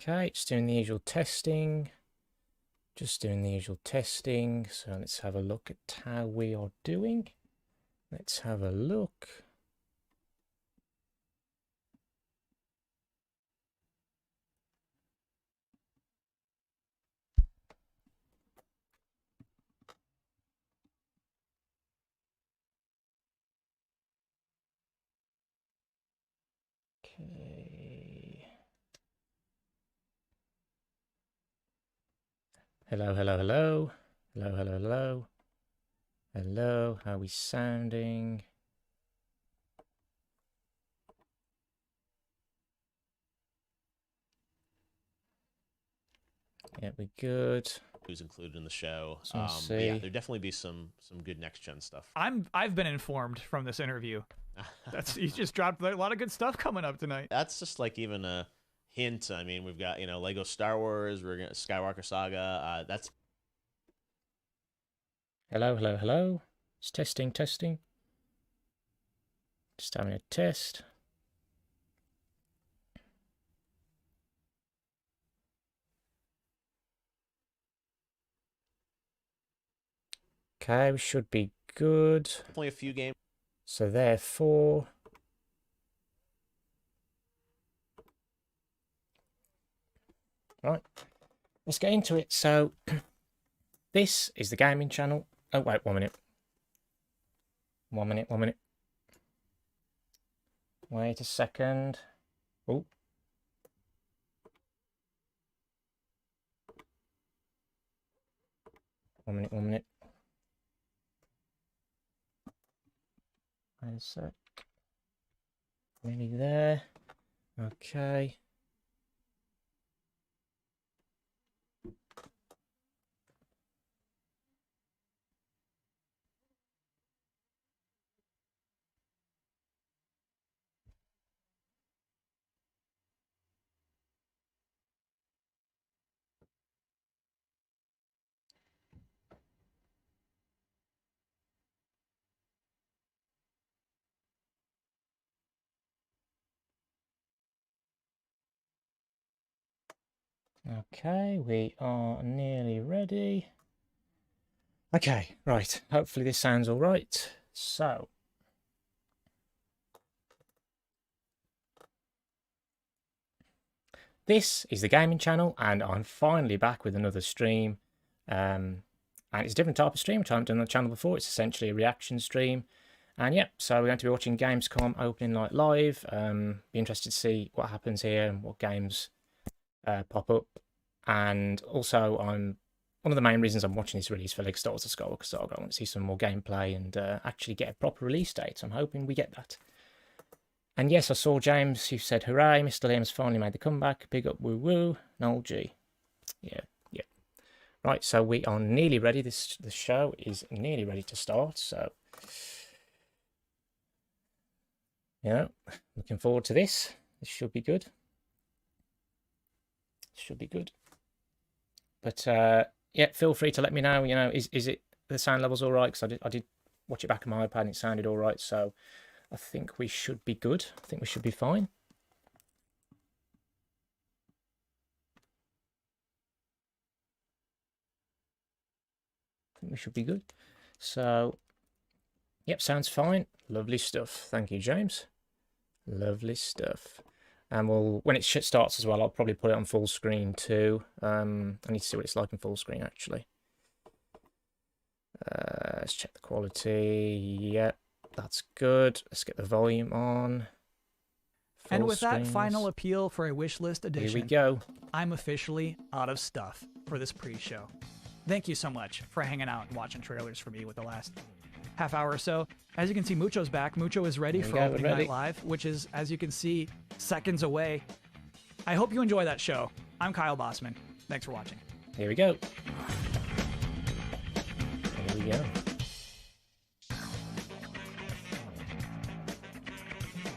Okay, just doing the usual testing. Just doing the usual testing. So let's have a look at how we are doing. Let's have a look. Okay. Hello, hello, hello. Hello, hello, hello. Hello, how are we sounding? Yeah, we're good. Who's included in the show? But yeah, there'd definitely be some good next gen stuff. I've been informed from this interview. You just dropped a lot of good stuff coming up tonight. That's just like even a hint. I mean, we've got Lego Star Wars. We're gonna Skywalker Saga. That's hello, hello, hello. It's testing, testing. Just having a test. Okay, we should be good. Definitely a few games. So therefore, right, let's get into it. So this is the gaming channel. Oh, wait, 1 minute. 1 minute, 1 minute. Wait a second. Oh. One minute. Wait a sec. Nearly there. Okay. Okay, we are nearly ready. Okay, right. Hopefully this sounds all right. So, this is the gaming channel, and I'm finally back with another stream. And it's a different type of stream, which I haven't done on the channel before. It's essentially a reaction stream. And yeah, so we're going to be watching Gamescom opening night live. Be interested to see what happens here and what games pop up. And also, one of the main reasons I'm watching this release for Lego Star Wars: Skywalker Saga. I want to see some more gameplay and actually get a proper release date. So I'm hoping we get that. And yes, I saw James who said, "Hooray, Mr. Liam's finally made the comeback. Big up, woo woo." Noel G. Yeah. Right, so we are nearly ready. The show is nearly ready to start. So, looking forward to this. This should be good. Should be good. But yeah, feel free to let me know. Is it the sound levels all right? Because I did watch it back on my iPad and it sounded all right. So I think we should be good. I think we should be fine. I think we should be good. So, yep, sounds fine. Lovely stuff. Thank you, James. Lovely stuff. And when it starts as well, I'll probably put it on full screen too. I need to see what it's like in full screen actually. Let's check the quality. Yep, that's good. Let's get the volume on. And with that final appeal for a wish list edition, here we go. I'm officially out of stuff for this pre-show. Thank you so much for hanging out and watching trailers for me with the last half hour or so. As you can see, Mucho's back. Mucho is ready for opening night live, which is, as you can see, seconds away. I hope you enjoy that show. I'm Kyle Bossman. Thanks for watching. Here we go. Here we go.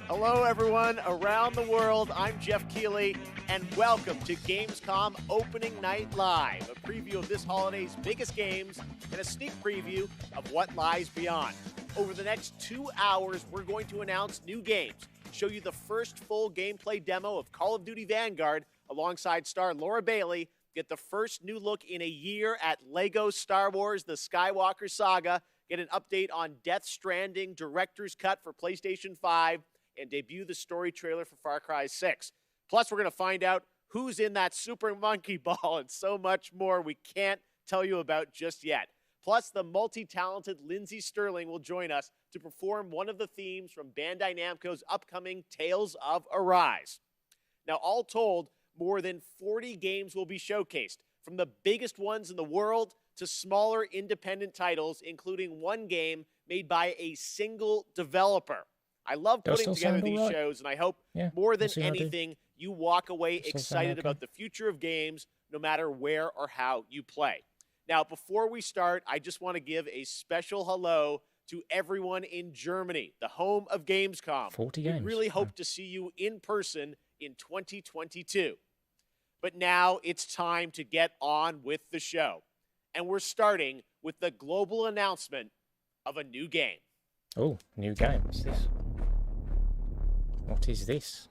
Hello, everyone around the world. I'm Jeff Keighley, and welcome to Gamescom Opening Night Live, a preview of this holiday's biggest games and a sneak preview of what lies beyond. Over the next 2 hours, we're going to announce new games, show you the first full gameplay demo of Call of Duty Vanguard, alongside star Laura Bailey, get the first new look in a year at LEGO Star Wars The Skywalker Saga, get an update on Death Stranding Director's Cut for PlayStation 5, and debut the story trailer for Far Cry 6. Plus, we're going to find out who's in that Super Monkey Ball and so much more we can't tell you about just yet. Plus, the multi-talented Lindsey Sterling will join us to perform one of the themes from Bandai Namco's upcoming Tales of Arise. Now, all told, more than 40 games will be showcased, from the biggest ones in the world to smaller independent titles, including one game made by a single developer. I love putting together these shows, and I hope more than anything, you walk away excited about the future of games, no matter where or how you play. Now, before we start, I just want to give a special hello to everyone in Germany, the home of Gamescom. 40 games. We really hope to see you in person in 2022. But now it's time to get on with the show. And we're starting with the global announcement of a new game. Oh, new game. What's this? What is this?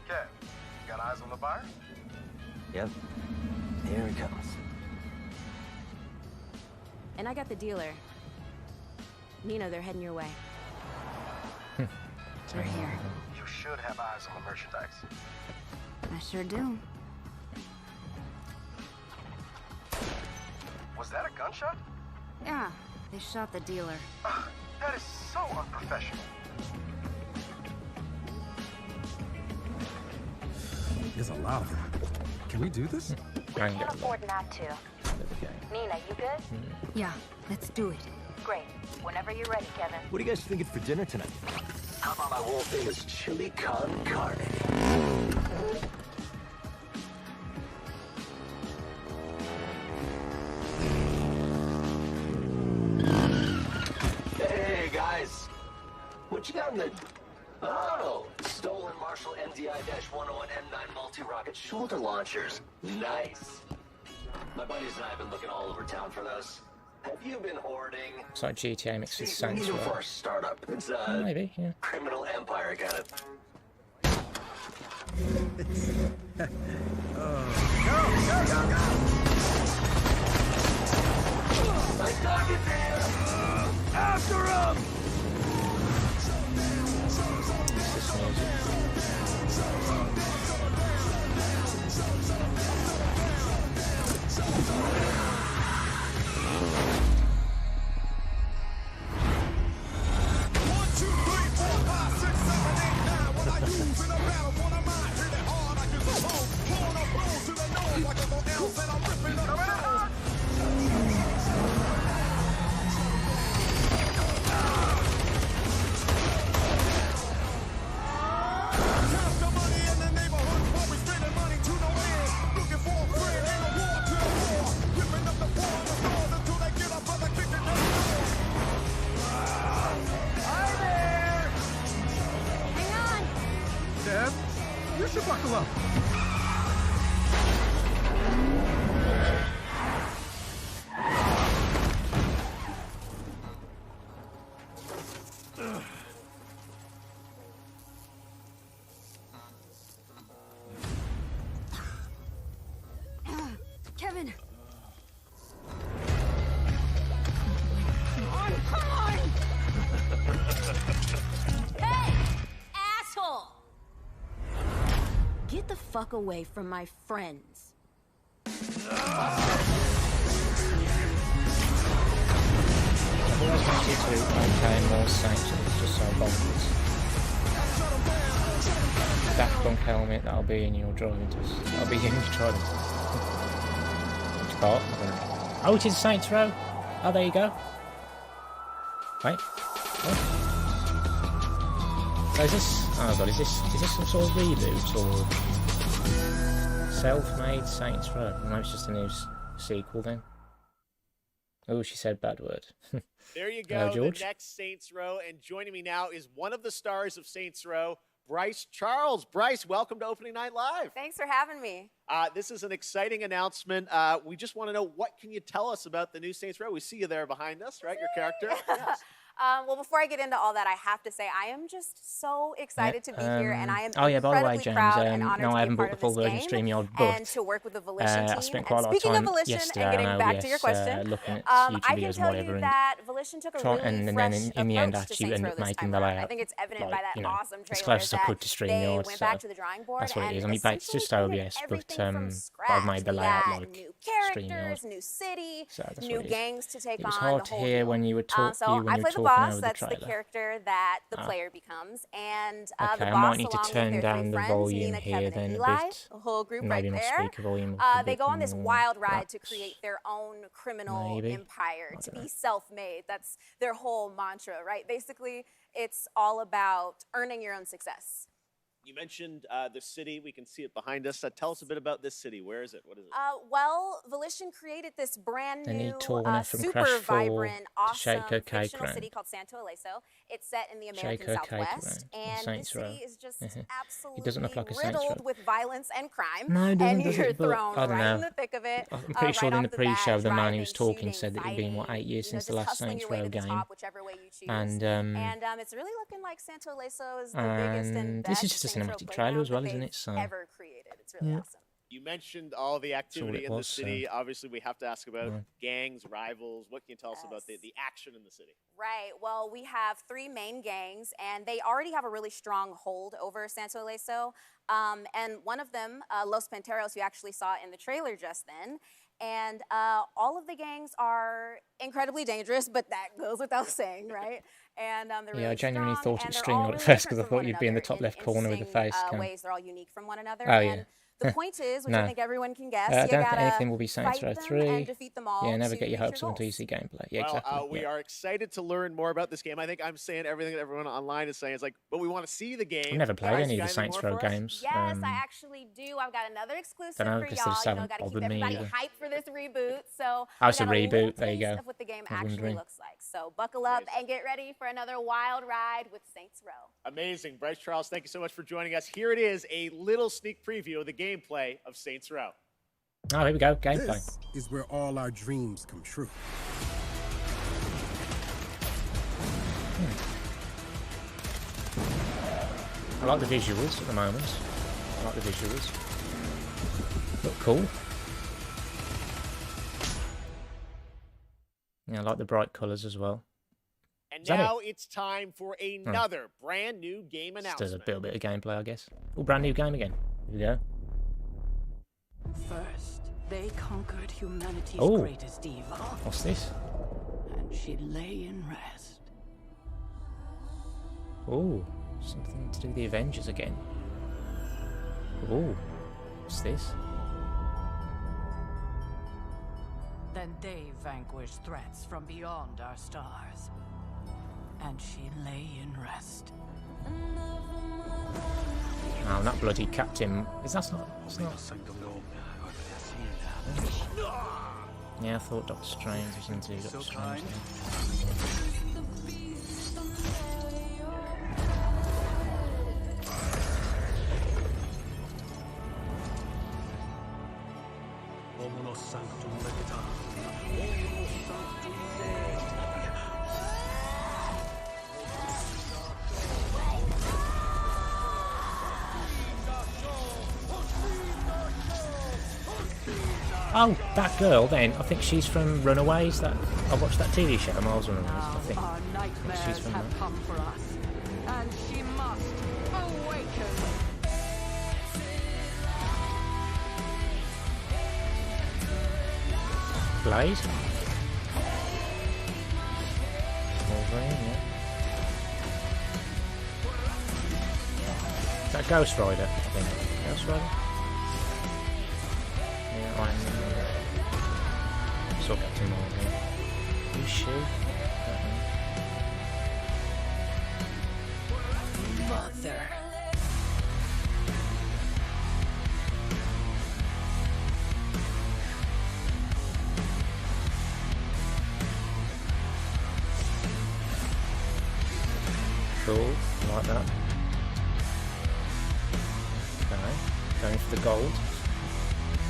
Kev, got eyes on the buyer? Yep. Here he comes. And I got the dealer. Nino, they're heading your way. They're here. You should have eyes on the merchandise. I sure do. Was that a gunshot? Yeah, they shot the dealer. That is so unprofessional. There's a lot of them. Can we do this? Can't afford not to. Nina, you good? Yeah, let's do it. Great. Whenever you're ready, Kevin. What are you guys thinking for dinner tonight? How about my world famous chili con carne? Hey guys, what you got in the? Oh, stolen Marshall MDI-101 M9 multi-rocket shoulder launchers. Nice. My buddies and I have been looking all over town for those. Have you been hoarding? It's like GTA mixed with We Saints need them for Row. our startup. It's Maybe, yeah. criminal empire kind of. My dog is here! After him! What's this music? Dad, you should buckle up. Kevin! Hey! Asshole! Get the fuck away from my friends. I've always wanted to play more Saints, it's just so bonkers. Daft Punk helmet, that'll be in your driving test. That'll be in your driving test. Which part? I don't know. Oh, it is Saints Row. Oh, there you go. Wait. Oh. So is this... Oh god, is this some sort of reboot or... Self-made Saints Row? Maybe it's just a new sequel then. Oh, she said bad word. There you go, George. the next Saints Row. And joining me now is one of the stars of Saints Row, Bryce Charles. Bryce, welcome to Opening Night Live. Thanks for having me. This is an exciting announcement. We just want to know, what can you tell us about the new Saints Row? We see you there behind us, right? Your character. Yes. Well, before I get into all that, I have to say I am just so excited to be here, and I am by the way, incredibly James, proud and honored no, I to haven't be part bought of the full this version game StreamYard, but and to work with the Volition team. I spent And quite a lot of speaking time of Volition yesterday and getting on back to your question, looking at I YouTube can videos tell and whatever, you that Volition took a really and fresh then in the end, approach to actually Saints ended Row up this making time the around. layout, I think it's evident like, by that you know, awesome as trailer close as I that could to they StreamYard, went so back to the drawing board that's what it and is. I mean, it's just essentially OBS, created but everything from I've scratch. made the We layout had like new StreamYard. characters, new city, So that's new what it is. gangs to take It was on, hard the to whole hear deal. when you were talking So when I you were play the talking boss. over That's the the trailer. character that the player becomes, and Okay, the I boss, might need to along turn with their down three the friends, volume Nina, here Kevin, then and a Eli, bit. the whole group Maybe right not there. speaker volume. A They bit go on this more, wild ride to perhaps. create their own criminal Maybe. empire, I to don't be know. self-made. That's their whole mantra, right? Basically, it's all about earning your own success. You mentioned the city. We can see it behind us. Tell us a bit about this city. Where is it? What is it? Well, Volition created this brand They need new, Torna from super Crash 4 vibrant, to awesome shake her cake fictional around. city called Santo Ileso. It's set in the Shake American her cake Southwest, around in and this Saints Row. city is just absolutely It doesn't look like a Saints riddled Row. with violence and crime, No, it doesn't, and does you're it? But thrown I don't right in know. the thick of it. I'm pretty sure right in off the bat, pre-show, the man who was driving, talking said that it'd been, what, 8 fighting, years since the just last hustling Saints your way Row to the game. top, whichever way you choose. And it's really looking like Santo Ileso is the biggest and this best is just a Saints Row cinematic trailer as well, playground isn't that it? So they've ever created. It's really Yeah. awesome. You mentioned all the activity in the was, city. Obviously, we have to ask about Yeah. gangs, rivals. What can you tell us about the action in the city? Right. Well, we have 3 main gangs, and they already have a really strong hold over Santo Ileso. And one of them, Los Panteros, you actually saw in the trailer just then. And all of the gangs are incredibly dangerous, but that goes without saying, right? And they're really I genuinely strong, thought and it was they're all StreamYard at really first different because I from thought one you'd be in the another top left corner with the interesting, face cam. ways they're all unique from one another. Oh, and yeah. the point is, which No. I think everyone can guess, I you don't think gotta anything will be Saints fight Row them 3. and defeat them all Yeah, never to get your reach hopes up until you goals. see gameplay. Yeah, Well, exactly. we are excited to learn more about this game. I think I'm saying everything that everyone online is saying. It's like, but we want to see the game. I've never played Guys, any you of the got any Saints more Row for us? games. Yes, I actually do. I've got another exclusive Dunno, for 'cause they y'all. just You know, haven't got to keep bothered me everybody either. hyped for this reboot. So Oh, it's we a got a reboot. little There you taste go. of what the game I was actually wondering. looks like. So buckle up and get ready for another wild ride with Saints Row. Amazing. Bryce Charles, thank you so much for joining us. Here it is, a little sneak preview of the gameplay of Saints Row. Oh, here we go. Gameplay. This is where all our dreams come true. I like the visuals at the moment. I like the visuals. Look cool. Yeah, I like the bright colours as well. And Is that now it's time for another brand new game Just announcement. a little bit of gameplay, I guess. Oh, brand new game again. Here we go. First, they conquered humanity's Oh. greatest evil, What's this? and she lay in rest. Oh, something to do with the Avengers again. Oh, what's this? Then they vanquished threats from beyond our stars, and she lay in rest. Oh, that bloody Captain. Is that not? It's not. Yeah, I thought Doctor Strange was into Doctor Strange. Oh, that girl then, I think she's from Runaways. That I watched that TV show, Miles Runaways, I think. Our nightmares she's from have that. come for us, and she must awaken. Blade? Wolverine, yeah. Is that Ghost Rider, I think? Ghost Rider? Yeah, Iron Man. Saw Captain Marvel. Who's she? Mother. Cool, I like that. going for the gold.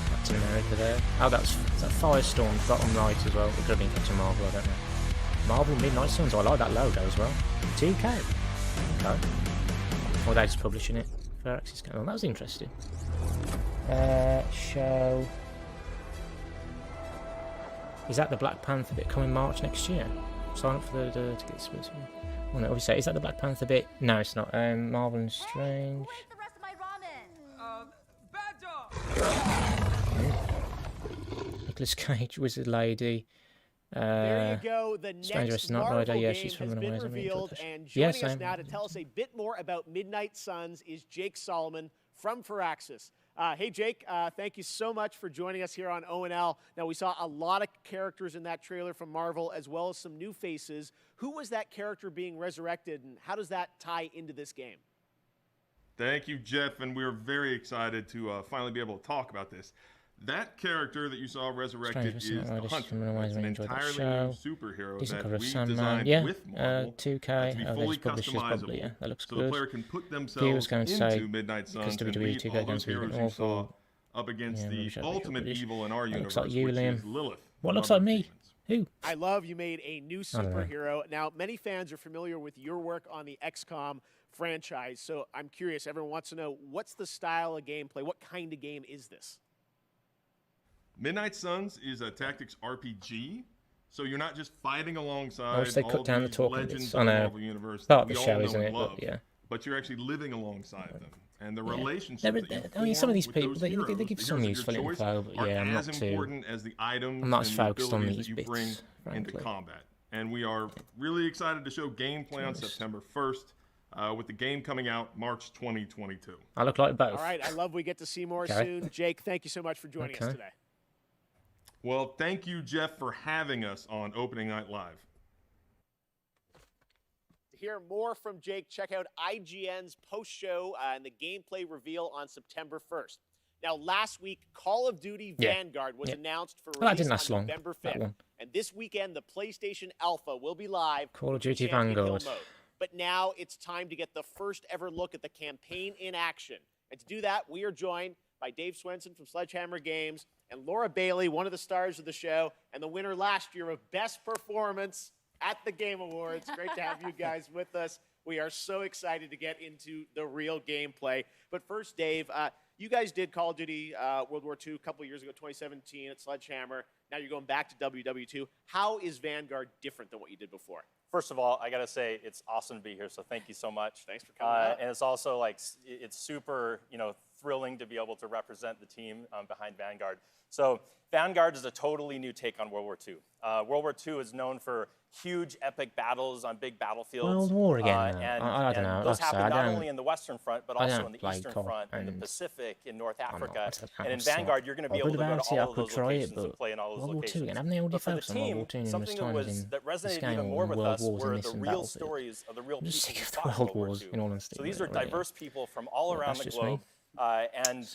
Captain America there. Oh, that's that Firestorm bottom right as well. It could have been Captain Marvel, I don't know. Marvel Midnight Suns, I like that logo as well. 2K. Okay. Or they're just publishing it for Axis Game. That was interesting. Show. Is that the Black Panther bit coming March next year? Sign up for the to get this. Oh, no, obviously, is that the Black Panther bit? No, it's not. Marvel and Strange. Where's the rest of my ramen? Bad dog. Nicolas Cage, Wizard Lady. There you go. The Stranger next Not Marvel Rider. Yeah, game she's from has been Runaway. revealed, and Yeah, joining us same. now to tell us a bit more about Midnight Suns is Jake Solomon from Firaxis. Hey, Jake, thank you so much for joining us here on ONL. Now, we saw a lot of characters in that trailer from Marvel, as well as some new faces. Who was that character being resurrected, and how does that tie into this game? Thank you, Jeff, and we're very excited to finally be able to talk about this. That character that you saw resurrected is the Hunter. It's an entirely new superhero that we designed with Marvel 2K. to be They fully just published this probably, customizable, yeah. That looks so good. the player can put He was themselves going to say, into Midnight Suns because and WWE meet 2K all those games have been heroes you saw awful. up against Yeah, the rubbish, ultimate rubbish. evil in our That universe, looks like you, which Liam. is Lilith. What looks Mother like of me? Demons. Who? I love you made a new I don't know. superhero. Now, many fans are familiar with your work on the XCOM franchise, so I'm curious. Everyone wants to know, what's the style of gameplay? What kind of game is this? Midnight Suns is a tactics RPG, so you're not just fighting alongside I wish they all cut down the these talking legends bits. of I the know. Marvel universe Part that of we the all show, know isn't and it? love. But yeah. But you're actually living alongside them, and the Yeah. relationships There- that you I mean, some of form these with people, those they heroes, give the some heroes of useful your choice, info, but are yeah, I'm as not too. important as the items I'm not as and the focused on abilities these that you bring bits, into frankly. combat. And we are really excited to show gameplay on September 1st, with the game coming out March 2022. I look like both. All right, I love we get to see more Okay. soon. Jake, thank you so much for joining us Okay. today. Well, thank you, Jeff, for having us on Opening Night Live. To hear more from Jake, check out IGN's post-show and the gameplay reveal on September 1st. Now, last week, Call of Duty Yeah. Vanguard was Yeah. announced for Well, that release didn't last on long, November that 5th. one. And this weekend, the PlayStation Alpha will be live. Call of with Duty Champion Hill Vanguard. mode. But now it's time to get the first ever look at the campaign in action. And to do that, we are joined by Dave Swenson from Sledgehammer Games and Laura Bailey, one of the stars of the show and the winner last year of Best Performance at the Game Awards. Great to have you guys with us. We are so excited to get into the real gameplay. But first, Dave, you guys did Call of Duty World War II a couple years ago, 2017 at Sledgehammer. Now you're going back to WW2. How is Vanguard different than what you did before? First of all, I gotta say it's awesome to be here. So thank you so much. Thanks for coming out. And it's also like it's super, thrilling to be able to represent the team behind Vanguard. So Vanguard is a totally new take on World War II. World War II is known for huge epic battles on big battlefields. World War again. And, I don't know. those Like I say, happen I not don't- only in the Western Front, but I also don't in the play Eastern COD Front, in the and Pacific, in North I don't know, Africa. that's a And in sort. Vanguard, you're going to be I've able to read go about to it, I all of could those try it, locations and but play in all those World War II locations. again. Haven't they already But for the focused on World team, War II numerous something times in that this resonated game even more and with World us Wars were and this the and real Battlefield? stories of the real I'm people just who sick of the fought in World World Wars, War in II. all honesty. So these are really. diverse people from all around that's the just globe. me. And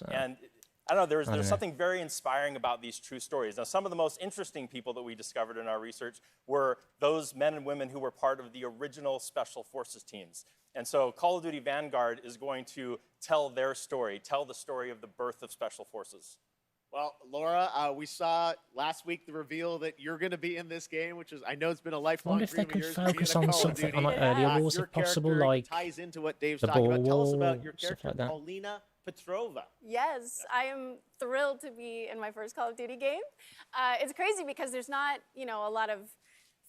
I don't know, I don't know. there's something very inspiring about these true stories. Now, some of the most interesting people that we discovered in our research were those men and women who were part of the original Special Forces teams. And so Call of Duty Vanguard is going to tell their story, tell the story of the birth of Special Forces. Well, Laura, we saw last week the reveal that you're going to be in this game, which is, I know it's been a I lifelong wonder if they dream of could yours to be in focus a on Call of something Duty. on like earlier wars Your if possible, character like ties into what Dave's the talking about. Tell us Boer about your War, stuff character, like that. Paulina Petrova. Yes, I am thrilled to be in my first Call of Duty game. It's crazy because there's not, a lot of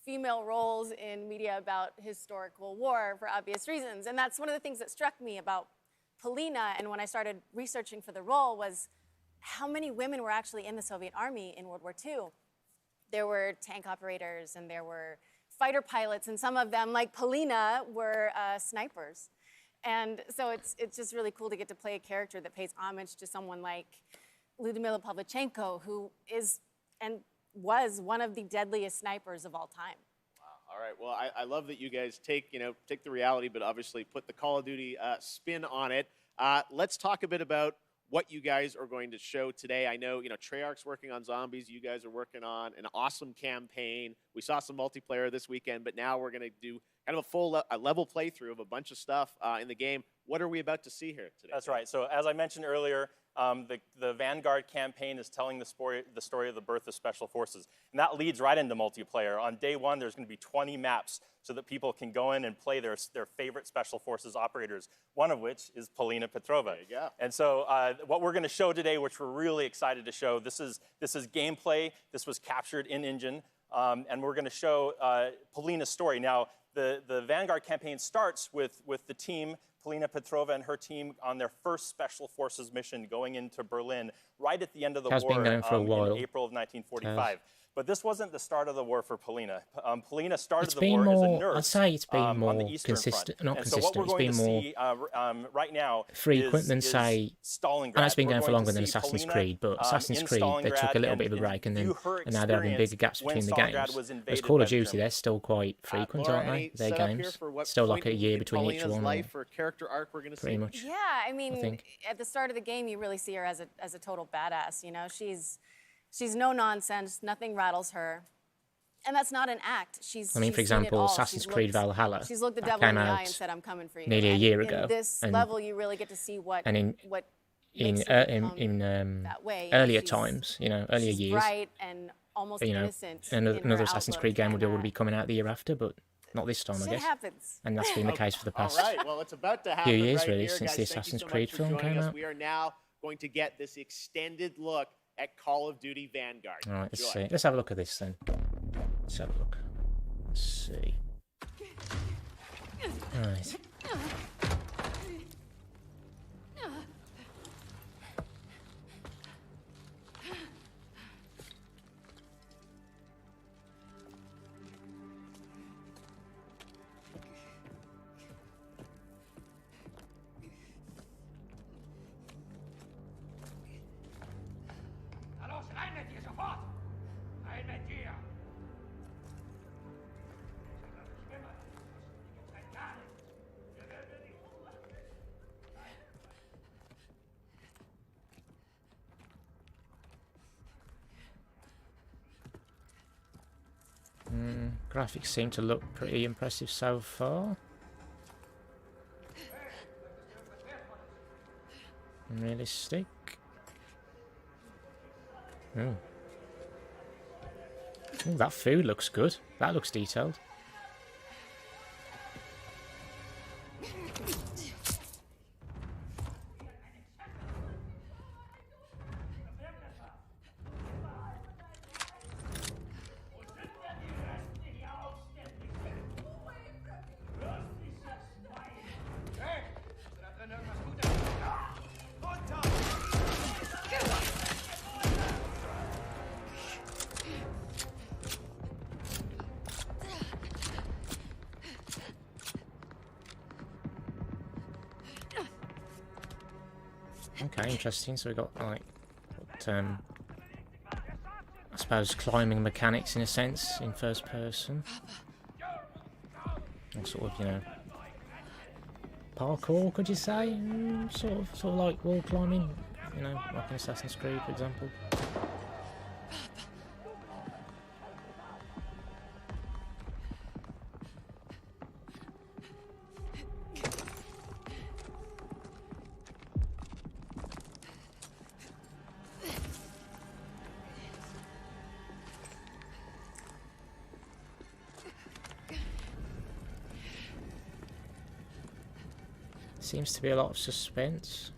female roles in media about historical war for obvious reasons. And that's one of the things that struck me about Paulina, and when I started researching for the role, was how many women were actually in the Soviet Army in World War II. There were tank operators and there were fighter pilots, and some of them, like Paulina, were snipers. And so it's just really cool to get to play a character that pays homage to someone like Lyudmila Pavlichenko, who is and was one of the deadliest snipers of all time. All right. Well, I love that you guys take the reality, but obviously put the Call of Duty spin on it. Let's talk a bit about what you guys are going to show today. I know, Treyarch's working on zombies. You guys are working on an awesome campaign. We saw some multiplayer this weekend, but now we're going to do kind of a full level playthrough of a bunch of stuff in the game. What are we about to see here today? That's right. So as I mentioned earlier, the Vanguard campaign is telling the story of the birth of Special Forces. And that leads right into multiplayer. On day one, there's going to be 20 maps so that people can go in and play their favorite Special Forces operators, one of which is Polina Petrova. There you go. And so what we're going to show today, which we're really excited to show, this is gameplay. This was captured in-engine. And we're going to show Polina's story. Now, the Vanguard campaign starts with the team, Polina Petrova and her team, on their first Special Forces mission going into Berlin right at the end of the war been going for a while. in April of 1945. But this wasn't the start of the war for Polina. Polina started It's the been war as a more, nurse I'd say it's been more on the Eastern consistent, Front. not And consistent, so what we're it's going been to more see right now frequent than, say, Stalingrad. I know it's been We're going for to longer than see Assassin's Polina, Creed, but Assassin's in Creed, they took a little Stalingrad bit of a break, and her they're now having bigger gaps when between the Stalingrad games. was Whereas invaded Call by of the Duty, Germans. they're still quite frequent, Laura, aren't any they? Their setup games. here for what Still like point a year in between each Polina's one. life or character arc we're going to see? Pretty much. Yeah, I mean, think. at the start of the game, you really see her as a total badass. You know, she's no nonsense. Nothing rattles her. And that's not an act. I mean, for example, Assassin's Creed Valhalla. She's looked the that devil in came the eye out and said, "I'm coming for you." nearly a year ago. In this and, level, you really get to see what and what in makes her become that way. earlier She's- times, earlier she's years. bright and almost innocent. Another Assassin's Creed game would be coming out the year after, but not this time, I Shit guess. happens. And that's been the case for the past All right, well, it's about to happen few years, right really, here, since guys. the Thank you Assassin's so Creed much for film joining came us. out. We are now going to get this extended look at Call of Duty Vanguard. All right, let's Enjoy. see. Let's have a look at this then. Let's have a look. Let's see. Right. Graphics seem to look pretty impressive so far. Realistic. Oh. Ooh, that food looks good. That looks detailed. Okay, interesting. So we got like, I suppose climbing mechanics in a sense in first person, or sort of parkour. Could you say sort of like wall climbing? Like in Assassin's Creed, for example. Seems to be a lot of suspense.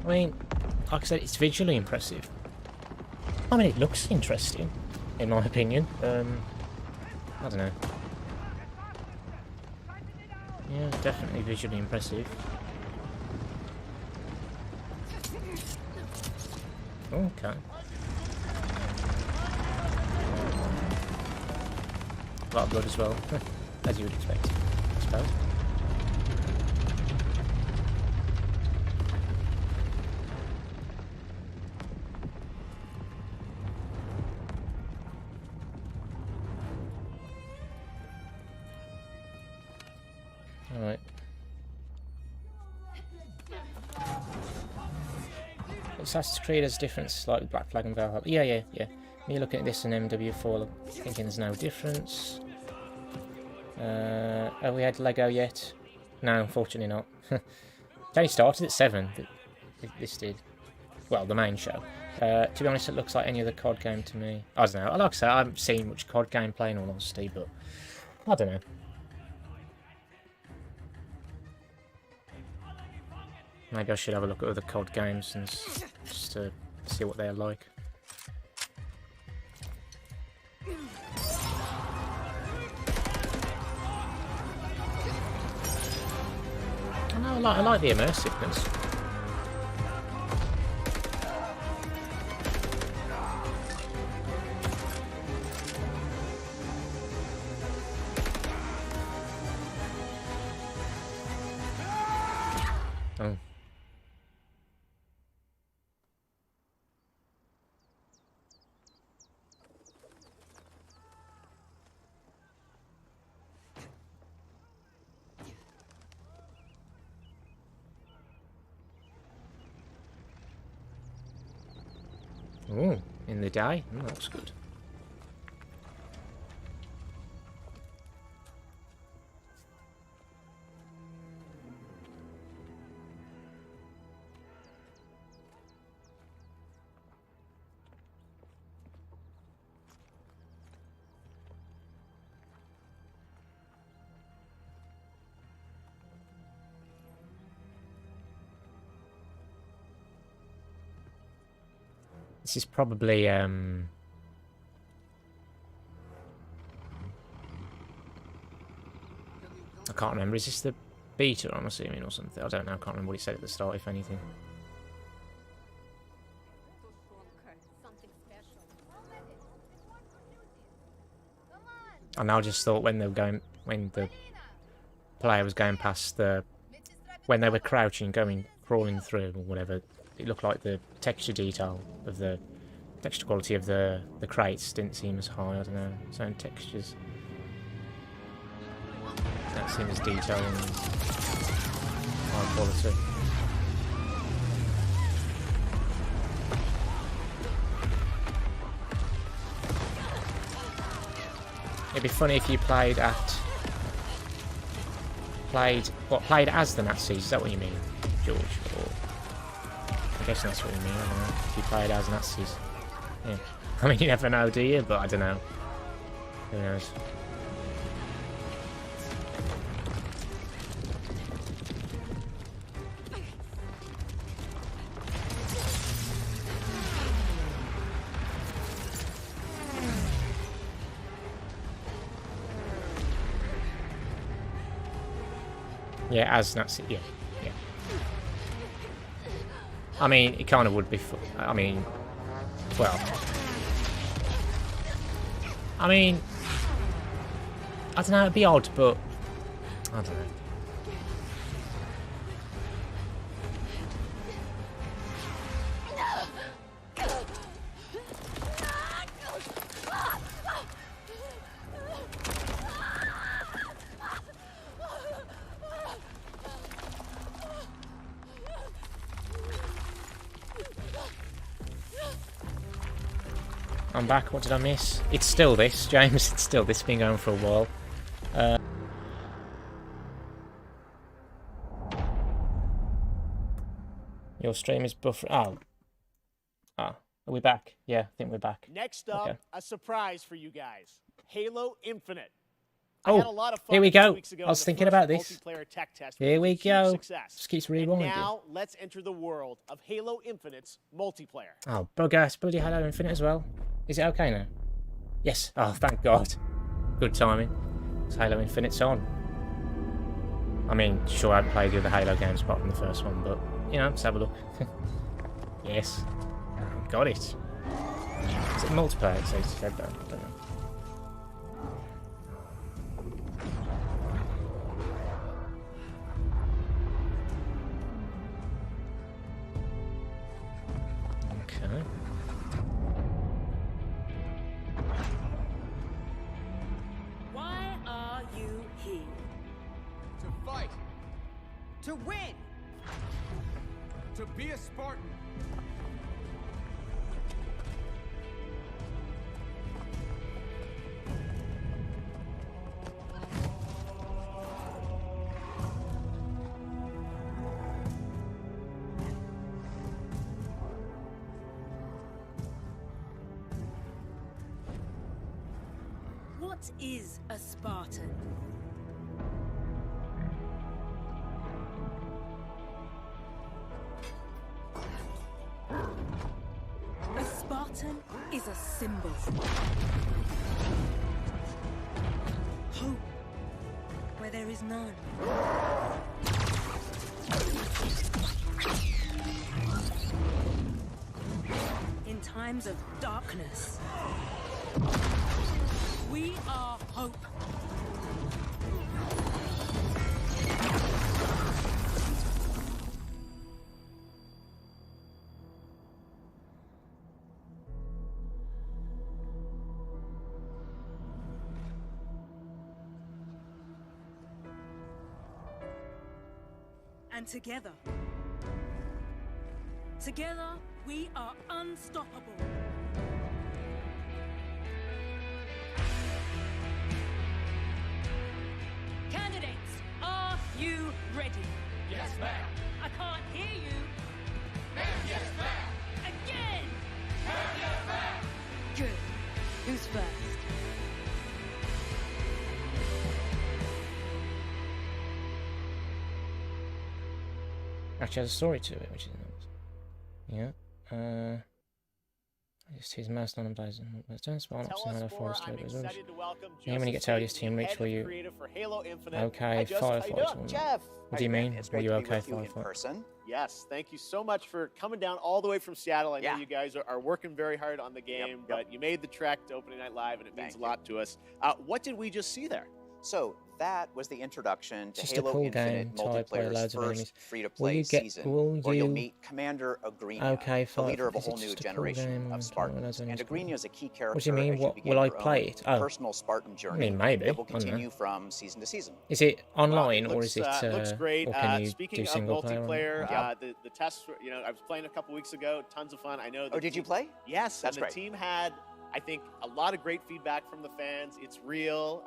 I mean, like I said, it's visually impressive. I mean, it looks interesting, in my opinion. I don't know. Yeah, definitely visually impressive. Okay. A lot of blood as well, as you would expect, I suppose. Alright. Assassin's Creed has difference, like Black Flag and Valhalla. Yeah. Me looking at this in MW4, thinking there's no difference. Have we had Lego yet? No, unfortunately not. It only started at 7. This did. Well, the main show. To be honest, it looks like any other COD game to me. I don't know. Like I said, I haven't seen much COD gameplay in all honesty, but I don't know. Maybe I should have a look at other COD games and just to see what they're like. I like the immersiveness. Oh. Oh, in the day? Oh, that's good. This is probably I can't remember. Is this the beta, I'm assuming, or something? I don't know. I can't remember what he said at the start, if anything. And I just thought when they were going, when the player was going past the, when they were crouching, crawling through or whatever, it looked like the texture detail of the texture quality of the crates didn't seem as high. I don't know, certain textures don't seem as detailed and high quality. It'd be funny if you played as the Nazis. Is that what you mean, George? Or I guess that's what you mean. I don't know. If you played as Nazis, yeah. I mean, you never know, do you? But I don't know. Who knows? Yeah, as Nazi, yeah. I mean, it kind of would be, I mean, well. I mean, I don't know, it'd be odd, but, I don't know. I'm back. What did I miss? It's still this, James. It's still this. Been going for a while. Your stream is buffering. Oh. Ah. Are we back? Yeah, I think we're back. Next up, okay. A surprise for you guys. Halo Infinite. I had a lot of fun here we go. weeks ago I was with the thinking first about this. multiplayer tech test, Here which we was a huge go. success. Just keeps And rewinding. now let's enter the world of Halo Infinite's multiplayer. Oh, bugger. It's bloody Halo Infinite as well. Is it okay now? Yes. Oh, thank God. Good timing. It's Halo Infinite's on. I mean, sure, I haven't played the other Halo games apart from the first one, but, you know, let's have a look. Yes. Got it. Is it multiplayer? It says said that. I don't know. Okay. Why are you here? To fight. To win. To be a Spartan. What is a Spartan? A Spartan is a symbol. Hope where there is none. In times of darkness, we are hope. And together, we are unstoppable. Candidates, are you ready? Yes, ma'am. I can't hear you. Ma'am, yes, ma'am. Again! Ma'am, yes, ma'am. Good. Who's first? Actually has a story to it, which is nice. Yeah. Just his mouse on and plays. Don't spawn up some other forest over as well. Yeah, when you get to this team, make sure you. Okay, firefight. Jeff. What do you mean? Were you okay, firefight? Person. Yes, thank you so much for coming down all the way from Seattle. I know you guys are working very hard on the game, but you made the trek to Opening Night Live, and it means a lot to us. What did we just see there? So that was the introduction to Just Halo a cool Infinite game, multiplayer's first free-to-play season, where you'll meet Commander Agrenia, the leader of a whole new generation of Spartans. And Agrenia is a key character. What do you mean? What will I play it? Oh, personal Spartan journey. I mean, maybe. That will continue from season to season. Is it online or is it? Looks great. Or can you Speaking do of single multiplayer, player? the tests. I was playing a couple weeks ago. Tons of fun. I know. Oh, did you play? Yes, that's and the team had, I think, a lot of great feedback from the fans. It's real.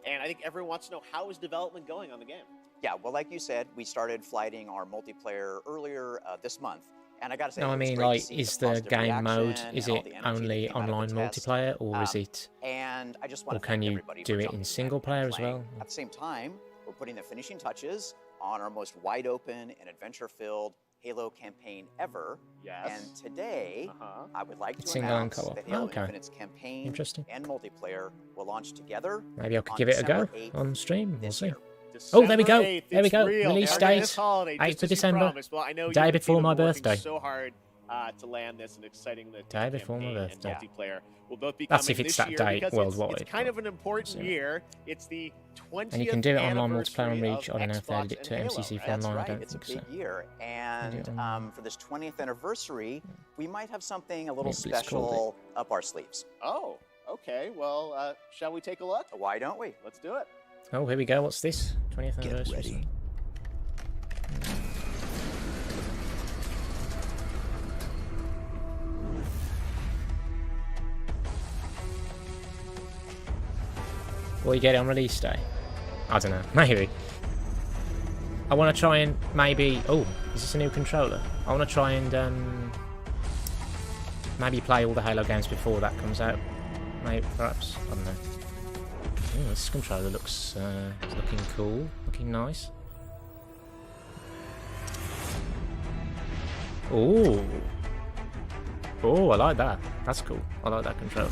And I think everyone wants to know, how is development going on the game? Yeah, well, like you said, we started flighting our multiplayer earlier this month. And I gotta say, no, I mean, like, is the game mode, is it only online multiplayer, or is it, and I just want or can you do it in single player as well? At the same time, we're putting the finishing touches on our most wide open and adventure-filled Halo campaign ever. Yes. And today, I would like to single and announce co-op. that Halo Okay. Infinite's campaign Interesting. and multiplayer will launch together. Maybe I could on give it a go December 8th on stream. We'll see. December Oh, there we go. 8th, There we it's go. real. Release During date, this holiday, 8th just of as you December. promised. Well, I know you Day and the before team my have been working birthday. so hard to land this and exciting the Day before my campaign birthday. and multiplayer will both be That's coming if it's this that year date because worldwide. It's kind of an important year. It's the 20th And you can do it online anniversary multiplayer and reach. of I don't know if they Xbox did it to and Halo, MCC right? for online. That's I right. don't It's a think big so. year, and for this 20th anniversary, we might have something a little Maybe it's special up our sleeves. Oh, okay. Well, shall we take a look? Why don't we? Let's do it. Oh, here we go. What's this? 20th Get anniversary. ready. Will you get it on release day? I don't know. Maybe. I want to try and maybe. Oh, is this a new controller? I want to try and maybe play all the Halo games before that comes out. Maybe, perhaps. I don't know. Oh, this controller looks looking cool, looking nice. Oh, I like that. That's cool. I like that controller.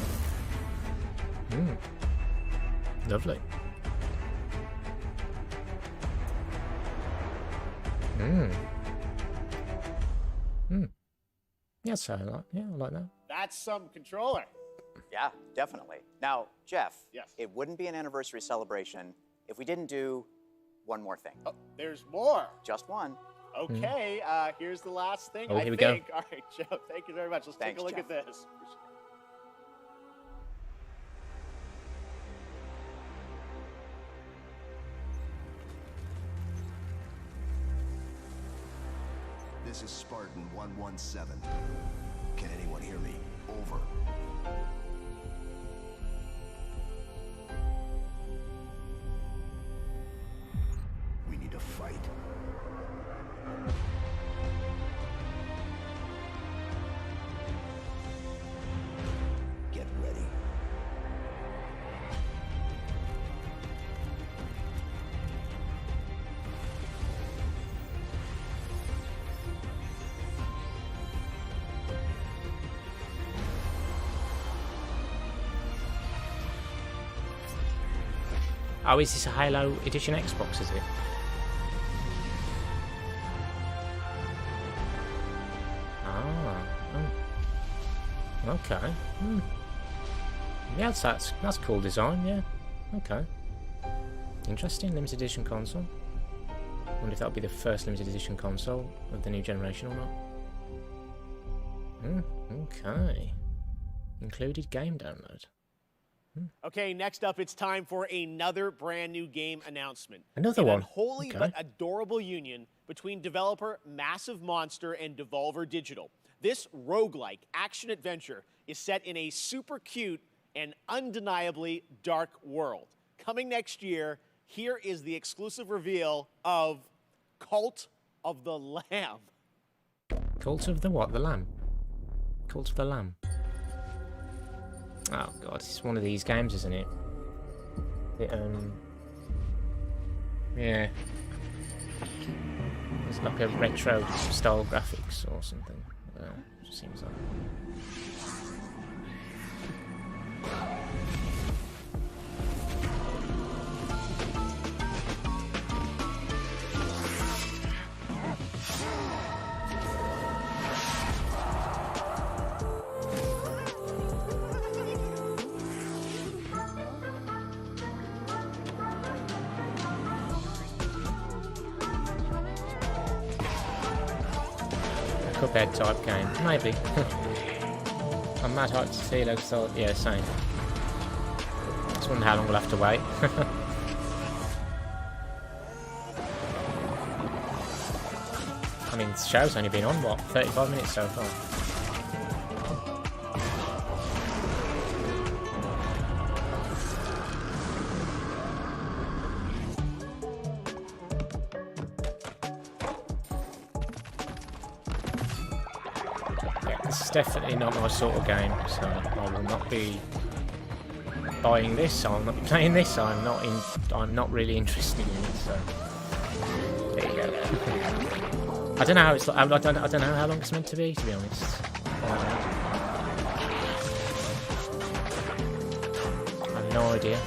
Lovely. Yeah, so I like that. That's some controller. Yeah, definitely. Now, Jeff, yes. It wouldn't be an anniversary celebration if we didn't do one more thing. Oh, there's more. Just one. Okay, here's the last thing. Here we go. All right, Joe, thank you very much. Let's take a look at this. This is Spartan 117. Can anyone hear me? Over. We need to fight. Get ready. Oh, is this a Halo Edition Xbox, is it? Okay. Yeah, that's cool design, yeah. Okay. Interesting, limited edition console. Wonder if that'll be the first limited edition console of the new generation or not. Okay. Included game download. Okay, next up, it's time for another brand new game announcement. Another An one. unholy but adorable union between developer Massive Monster and Devolver Digital. This roguelike action-adventure is set in a super cute and undeniably dark world. Coming next year, here is the exclusive reveal of Cult of the Lamb. Cult of the what? The Lamb? Cult of the Lamb. Oh god, it's one of these games, isn't it? Yeah. It's like a retro style graphics or something. It seems like. Cuphead type game, maybe. I'm mad hyped to see Lego Star. Yeah, same. Just wonder how long we'll have to wait. I mean, the show's only been on what, 35 minutes so far. Definitely not my sort of game, so I will not be buying this. I will not be playing this. I'm not really interested in it. So there you go. I don't know how it's. I don't know how long it's meant to be honest. I have no idea.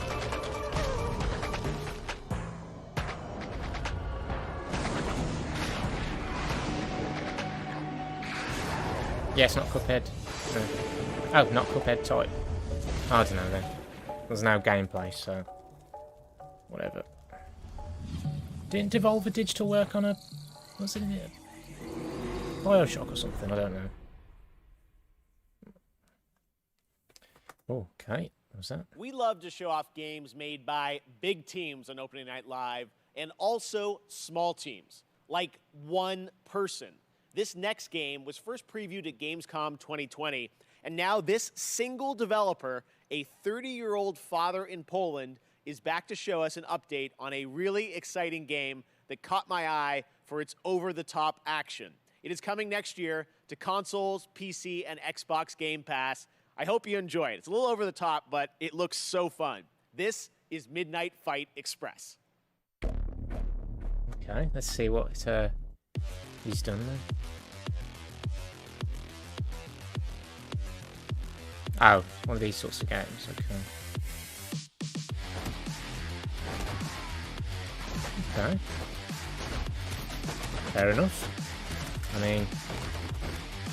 Yeah, it's not Cuphead. No. Oh, not Cuphead type. I don't know then. There's no gameplay, so whatever. Didn't Devolver Digital work on a... what's it in here? Bioshock or something, I don't know. Okay, what was that? We love to show off games made by big teams on Opening Night Live and also small teams, like one person. This next game was first previewed at Gamescom 2020, and now this single developer, a 30-year-old father in Poland, is back to show us an update on a really exciting game that caught my eye for its over-the-top action. It is coming next year to consoles, PC, and Xbox Game Pass. I hope you enjoy it. It's a little over the top, but it looks so fun. This is Midnight Fight Express. Okay, let's see what he's done then. Oh, one of these sorts of games, okay. Okay. Fair enough. I mean,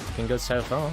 looking good so far.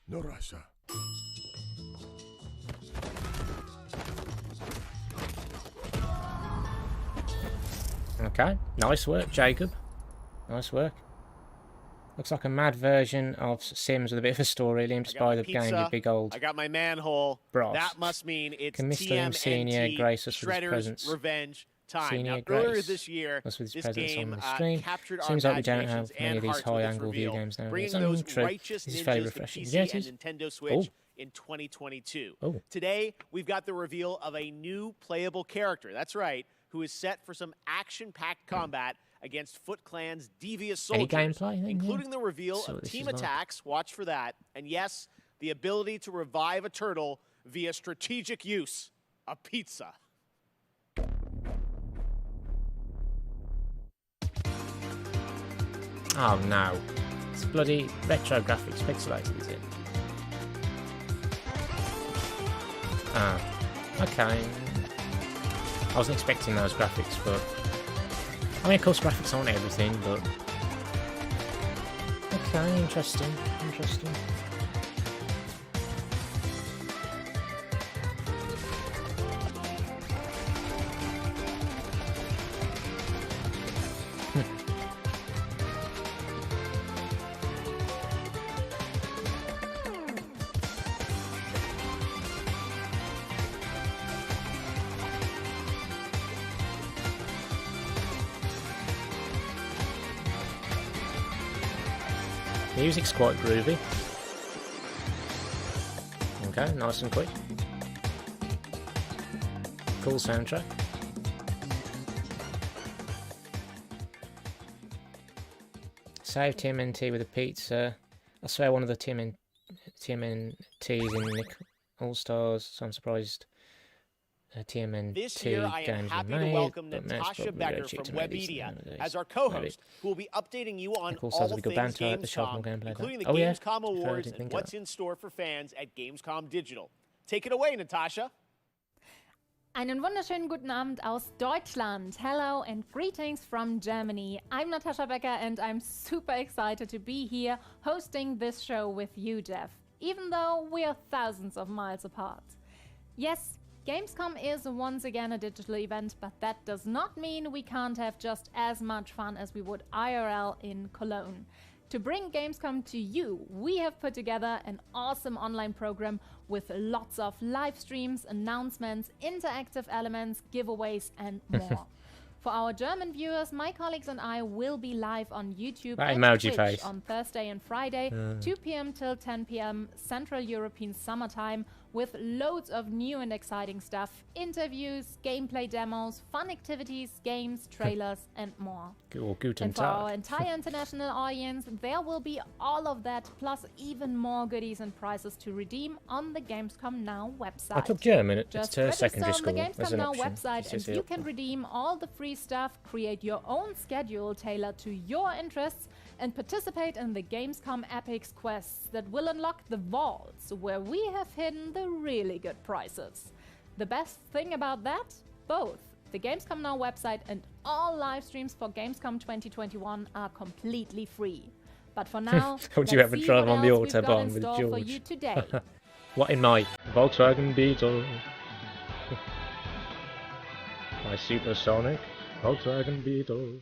No Russia. Okay, nice work, Jacob. Nice work. Looks like a mad version of Sims with a bit of a story. Liam Spider game, you big old. I got my manhole. Bros. That must mean it's Can Mr. Liam Senior grace us with his Shredder's presence? Revenge time. Senior Now, earlier grace this year, us with his this presence game on the stream. captured our Seems like we don't have imaginations many of and these hearts with its high-angle view reveal, games nowadays. bringing those True. righteous This is very ninjas to refreshing. PC Yes, and it is. Nintendo Switch Oh. in 2022. Oh. Today, we've got the reveal of a new playable character. That's right, who is set for some action-packed combat against Foot Clan's devious soldiers, Any gameplay then, including the reveal So of this team is like- attacks. Watch for that. And yes, the ability to revive a turtle via strategic use, a pizza. Oh no. It's bloody retro graphics pixelated, is it? Ah. Okay. I wasn't expecting those graphics, but I mean, of course, graphics aren't everything, but okay, interesting, interesting. The music's quite groovy. Okay, nice and quick. Cool soundtrack. Save TMNT with a pizza. I swear one of the TMNTs in Nick All-Stars, so I'm surprised TMNT This year, I am games happy were to made, welcome but Natasha most probably Becker very cheap from to make these Webedia nowadays. as our Maybe. co-host, who will be updating you on Nick all all stars with things good banter at the shop, Gamescom, more gameplay including the oh, yeah. Gamescom Fair, I Awards didn't and think what's in store for fans at Gamescom Digital. Take it away, Natasha. Einen wunderschönen guten Abend aus Deutschland. Hello and greetings from Germany. I'm Natasha Becker and I'm super excited to be here hosting this show with you, Jeff, even though we are thousands of miles apart. Yes, Gamescom is once again a digital event, but that does not mean we can't have just as much fun as we would IRL in Cologne. To bring Gamescom to you, we have put together an awesome online program with lots of live streams, announcements, interactive elements, giveaways, and more. For our German viewers, my colleagues and I will be live on YouTube and emoji Twitch face. on Thursday and Friday, 2 p.m. till 10 p.m. Central European Summertime, with loads of new and exciting stuff, interviews, gameplay demos, fun activities, games, trailers, and more. Guten And for Tag. our entire international audience, there will be all of that, plus even more goodies and prizes to redeem on the Gamescom Now website. I took German at Just secondary register school on the as Gamescom an Now option. website It and says you here. can redeem all the free stuff, create your own schedule tailored to your interests, and participate in the Gamescom Epics quests that will unlock the vaults where we have hidden the really good prizes. The best thing about that? Both the Gamescom Now website and all live streams for Gamescom 2021 are completely free. But for now, Don't you let's ever see drive what on the else we've got Autobahn in with store for George? you today. What in my Volkswagen Beetle? A supersonic Volkswagen Beetle.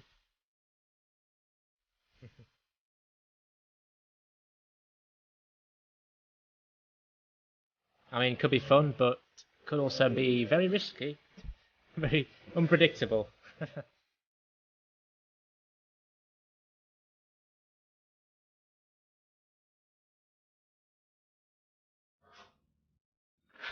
I mean, could be fun, but could also be very risky, very unpredictable.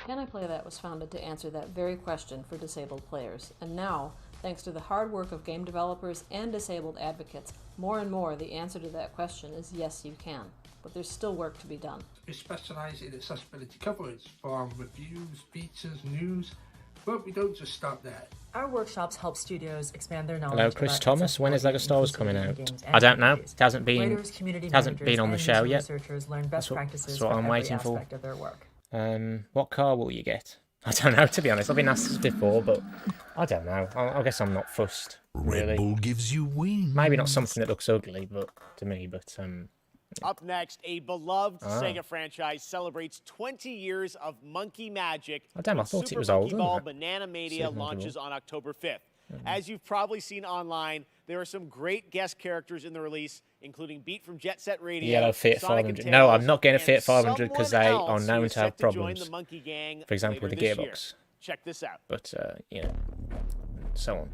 Can I Play That was founded to answer that very question for disabled players, and now, thanks to the hard work of game developers and disabled advocates, more and more the answer to that question is yes, you can. But there's still work to be done. We specialise in accessibility coverage, from reviews, features, news, but we don't just stop there. Our workshops help studios expand their knowledge. Hello, Chris Thomas. When is Lego Star Wars coming out? I don't know. It hasn't been on the show yet. That's what I'm waiting for. What car will you get? I don't know, to be honest. I've been asked this before, but I don't know. I guess I'm not fussed, really. Red Bull gives you wings. Maybe not something that looks ugly, but to me, but Up next, a beloved Sega franchise celebrates 20 years of monkey magic. Oh, damn, I thought Super it was Monkey older Ball than that. Banana Mania launches on October 5th. As you've probably seen online, there are some great guest characters in the release, including Beat from Jet Set Radio, Yellow Fiat Sonic 500. and No, Tails, I'm not getting a Fiat and 500 because they someone are else known who is to have set join problems. the Monkey Gang For example, with the later this year. gearbox. Check this out. But, you know, so on.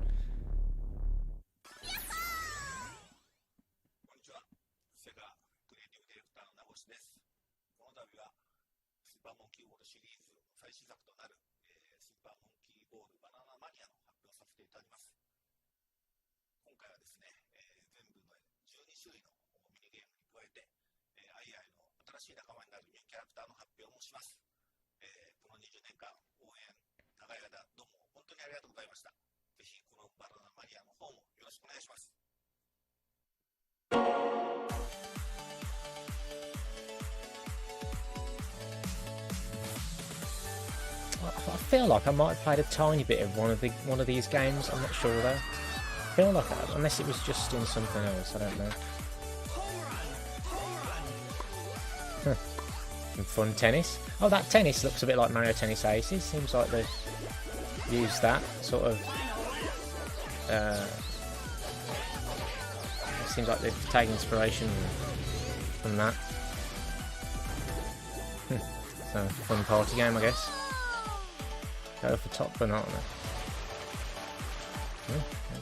I feel like I might have played a tiny bit of one of these games. I'm not sure though. I feel like unless it was just in something else, I don't know. Some fun tennis. Oh, that tennis looks a bit like Mario Tennis Aces. Seems like they've used that sort of. It seems like they've taken inspiration from that. So fun party game, I guess. Go for top banana.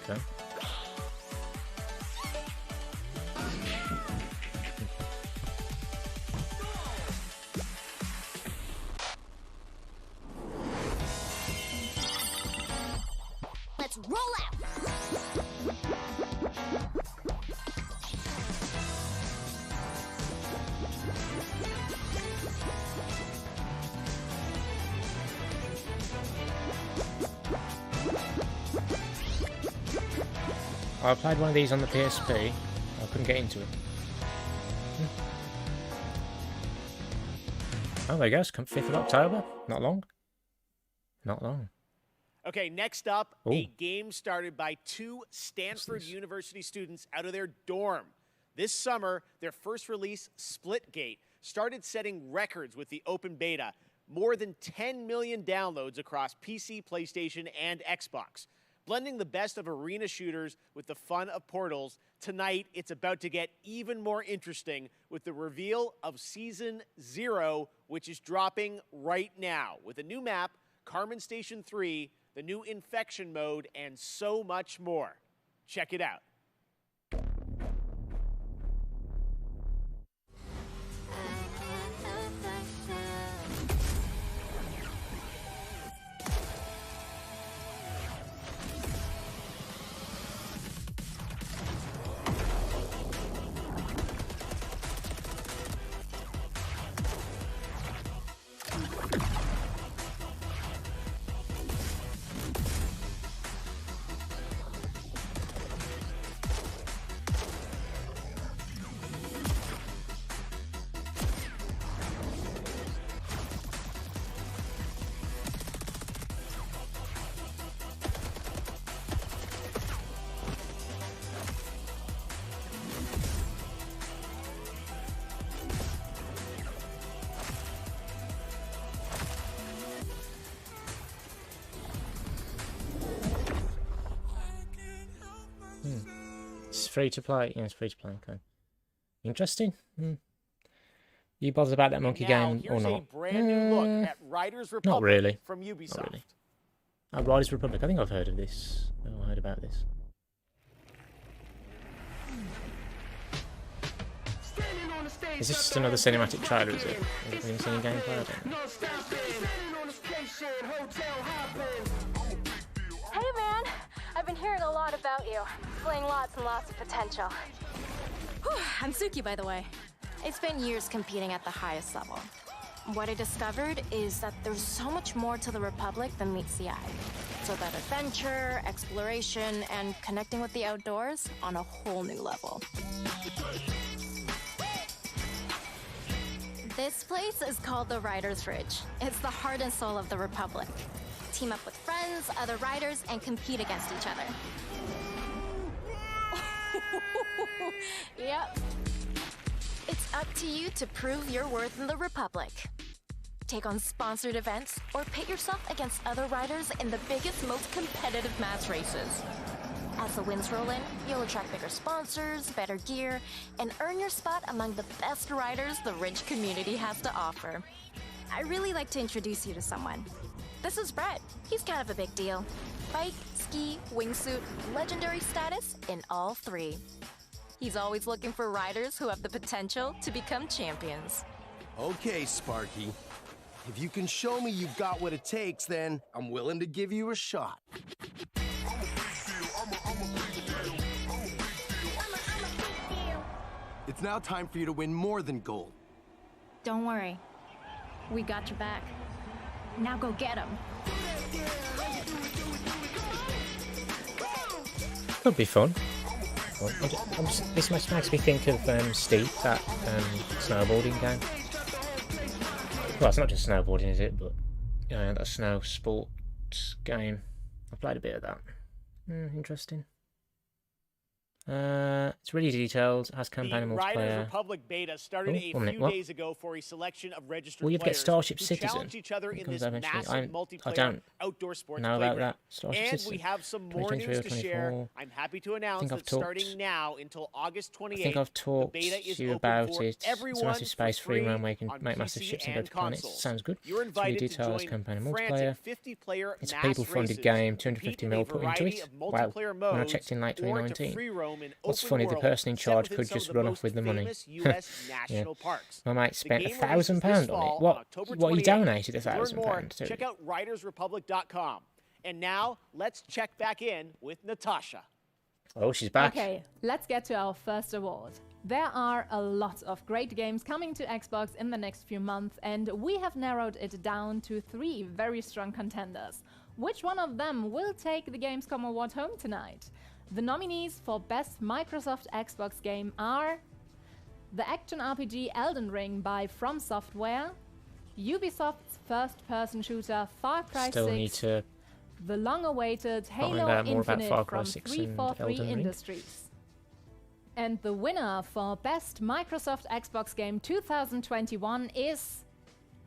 Okay. Let's roll out. I played one of these on the PSP. I couldn't get into it. Oh, there you go. It's 5th of October. Not long. Not long. Okay, next up, Ooh. a game started by 2 Stanford University students out of their dorm. This summer, their first release, Splitgate, started setting records with the open beta. More than 10 million downloads across PC, PlayStation, and Xbox. Blending the best of arena shooters with the fun of Portals, tonight it's about to get even more interesting with the reveal of Season 0, which is dropping right now, with a new map, Carmen Station 3, the new Infection mode, and so much more. Check it out. It's free to play. Yeah, it's free to play. Okay. Interesting. You bothered about that monkey game or not? A brand new look at Riders Republic not really. From Ubisoft. Not really. Oh, Riders Republic. I think I've heard of this. Oh, I heard about this. Is this just another cinematic trailer, is it? Have you seen any gameplay? I don't know. Hey man, I've been hearing a lot about you. Displaying lots and lots of potential. Whew, I'm Suki, by the way. It's been years competing at the highest level. What I discovered is that there's so much more to the Republic than meets the eye. So that adventure, exploration, and connecting with the outdoors on a whole new level. This place is called the Riders Ridge. It's the heart and soul of the Republic. Team up with friends, other riders, and compete against each other. Yep. It's up to you to prove your worth in the Republic. Take on sponsored events, or pit yourself against other riders in the biggest, most competitive mass races. As the wins roll in, you'll attract bigger sponsors, better gear, and earn your spot among the best riders the Ridge community has to offer. I'd really like to introduce you to someone. This is Brett. He's kind of a big deal. Bike, ski, wingsuit, legendary status in all three. He's always looking for riders who have the potential to become champions. Okay, Sparky. If you can show me you've got what it takes, then I'm willing to give you a shot. It's now time for you to win more than gold. Don't worry. We got your back. Now go get him. Could be fun. This makes me think of Steve, that snowboarding game. Well, it's not just snowboarding, is it? But that snow sports game. I've played a bit of that. Interesting. It's really detailed. It has campaign and multiplayer. The Riders Republic beta started a few days ago for a selection of registered players get Starship who Citizen. challenge each other in this eventually. massive multiplayer outdoor sports know about playground. that. Starship And Citizen. we have some more news to share. I'm happy to announce that starting now until August 28th, I think I've talked the beta is to you open about for it. It's a everyone massive space free roam where you can on make massive PC ships and go and to planets. consoles. Sounds good. You're It's really invited to detailed join campaign and frantic multiplayer. 50-player It's a mass people-funded races, game, compete $250 in a million put into variety it. of Wow, multiplayer when I modes, checked in late or to 2019. free roam in What's open funny, the world person in set charge within could some just of the run off most with the money. famous US national parks. My mate The spent game £1,000 releases this on fall it. What? October What he 28th. donated To learn more, £1,000 to? check out ridersrepublic.com. And now let's check back in with Natasha. Oh, she's back. Okay, let's get to our first award. There are a lot of great games coming to Xbox in the next few months, and we have narrowed it down to 3 very strong contenders. Which one of them will take the Gamescom award home tonight? The nominees for Best Microsoft Xbox Game are the action RPG Elden Ring by From Software, Ubisoft's first-person shooter Far Cry 6, the long-awaited Halo Infinite from 343 Industries. And the winner for Best Microsoft Xbox Game 2021 is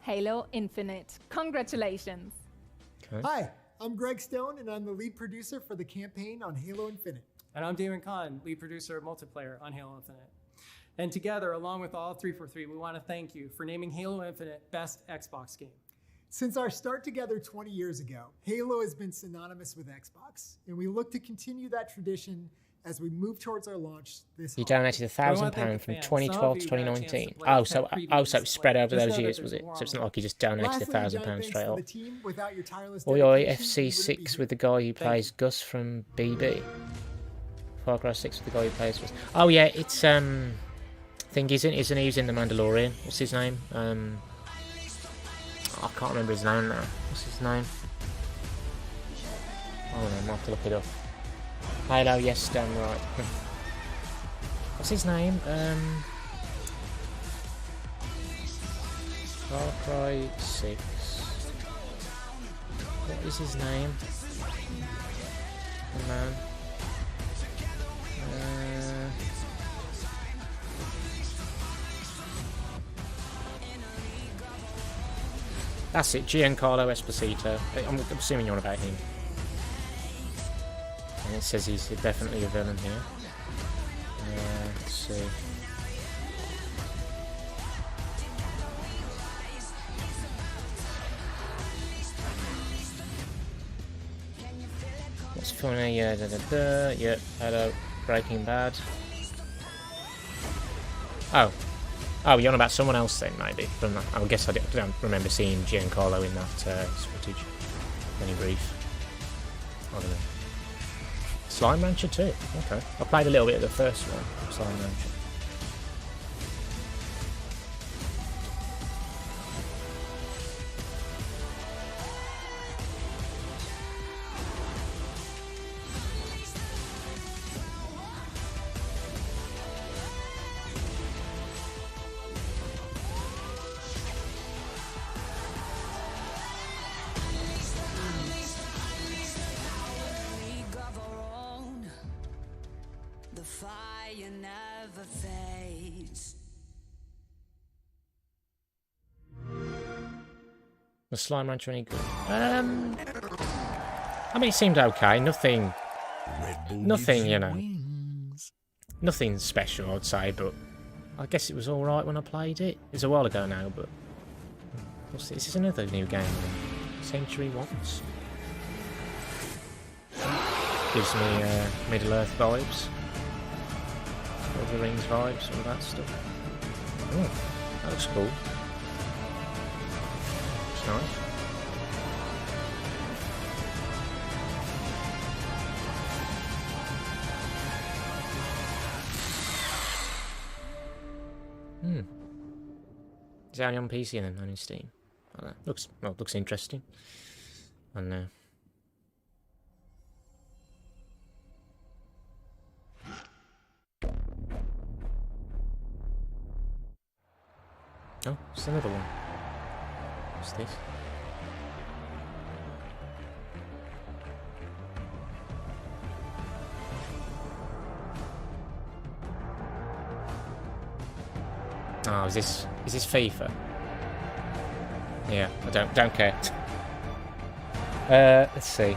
Halo Infinite. Congratulations! Okay. Hi, I'm Greg Stone, and I'm the lead producer for the campaign on Halo Infinite. And I'm Damon Kahn, lead producer of multiplayer on Halo Infinite. And together, along with all 343, we want to thank you for naming Halo Infinite Best Xbox Game. Since our start together 20 years ago, Halo has been synonymous with Xbox, and we look to continue that tradition as we move towards our launch this You donated £1,000 from 2012 to 2019. Oh, so it's spread over those years, was it? So it's not like you just donated £1,000 straight off. Oi, FC6 with the guy who plays Gus from BB. Far Cry 6 with the guy who plays Gus. Oh yeah, it's thing isn't he? He's in The Mandalorian. What's his name? I can't remember his name now. What's his name? Oh no, I might have to look it up. Halo, yes, damn right. What's his name? Far Cry 6. What is his name? The man. That's it, Giancarlo Esposito. I'm assuming you're on about him. And it says he's definitely a villain here. Let's see. What's funny? Yeah, yeah, hello, Breaking Bad. Oh, you're on about someone else then, maybe. From that. I guess I don't remember seeing Giancarlo in that footage. Any brief. I don't know. Slime Rancher 2. Okay. I played a little bit of the first one, Slime Rancher. Was Slime Rancher any good? I mean, it seemed okay. Nothing, you know, nothing special, I'd say. But I guess it was all right when I played it. It was a while ago now, but this is another new game. Century Wants. Gives me Middle Earth vibes, Lord of the Rings vibes, all that stuff. Oh, that looks cool. Nice. Is that only on PC and then on Steam? I don't know. Looks interesting. And oh, it's another one. What's this? Oh, is this FIFA? Yeah, I don't care. Let's see.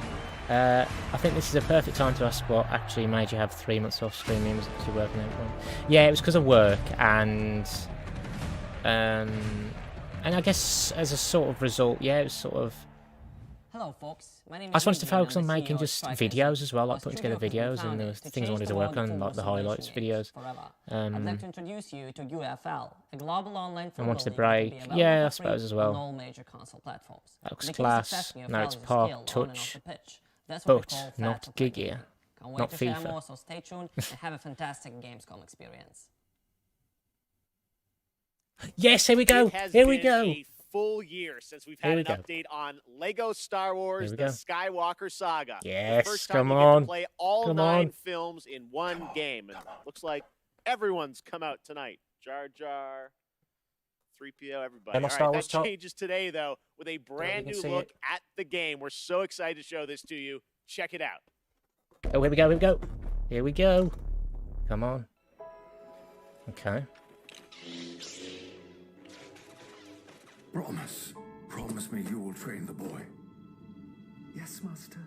I think this is a perfect time to ask what actually made you have 3 months off streaming. Was it because you're working out? Yeah, it was because of work and I guess as a sort of result, yeah, it was sort of... Hello, folks. My name is I just wanted to focus on making just videos as well, like putting together videos and the things I wanted to work on, like the highlights videos. I'd like to introduce you to UFL, a global online I wanted to break, yeah, I suppose as well. On all major console platforms. That looks class. Now it's Park Touch, but not Gig Gear, not FIFA. More, so stay tuned and have a fantastic Gamescom experience. Yes, here we go. Here we go. A full year since we've had an update on Lego Star Wars: The Skywalker Saga. Yes, the first time come on. To play all 9 films in one game, and looks like everyone's come out tonight. Jar Jar, 3PO, everybody. All right, that changes today though with a brand new look at the game. We're so excited to show this to you. Check it out. Oh, here we go. Here we go. Here we go. Come on. Okay. Promise me you will train the boy. Yes, Master.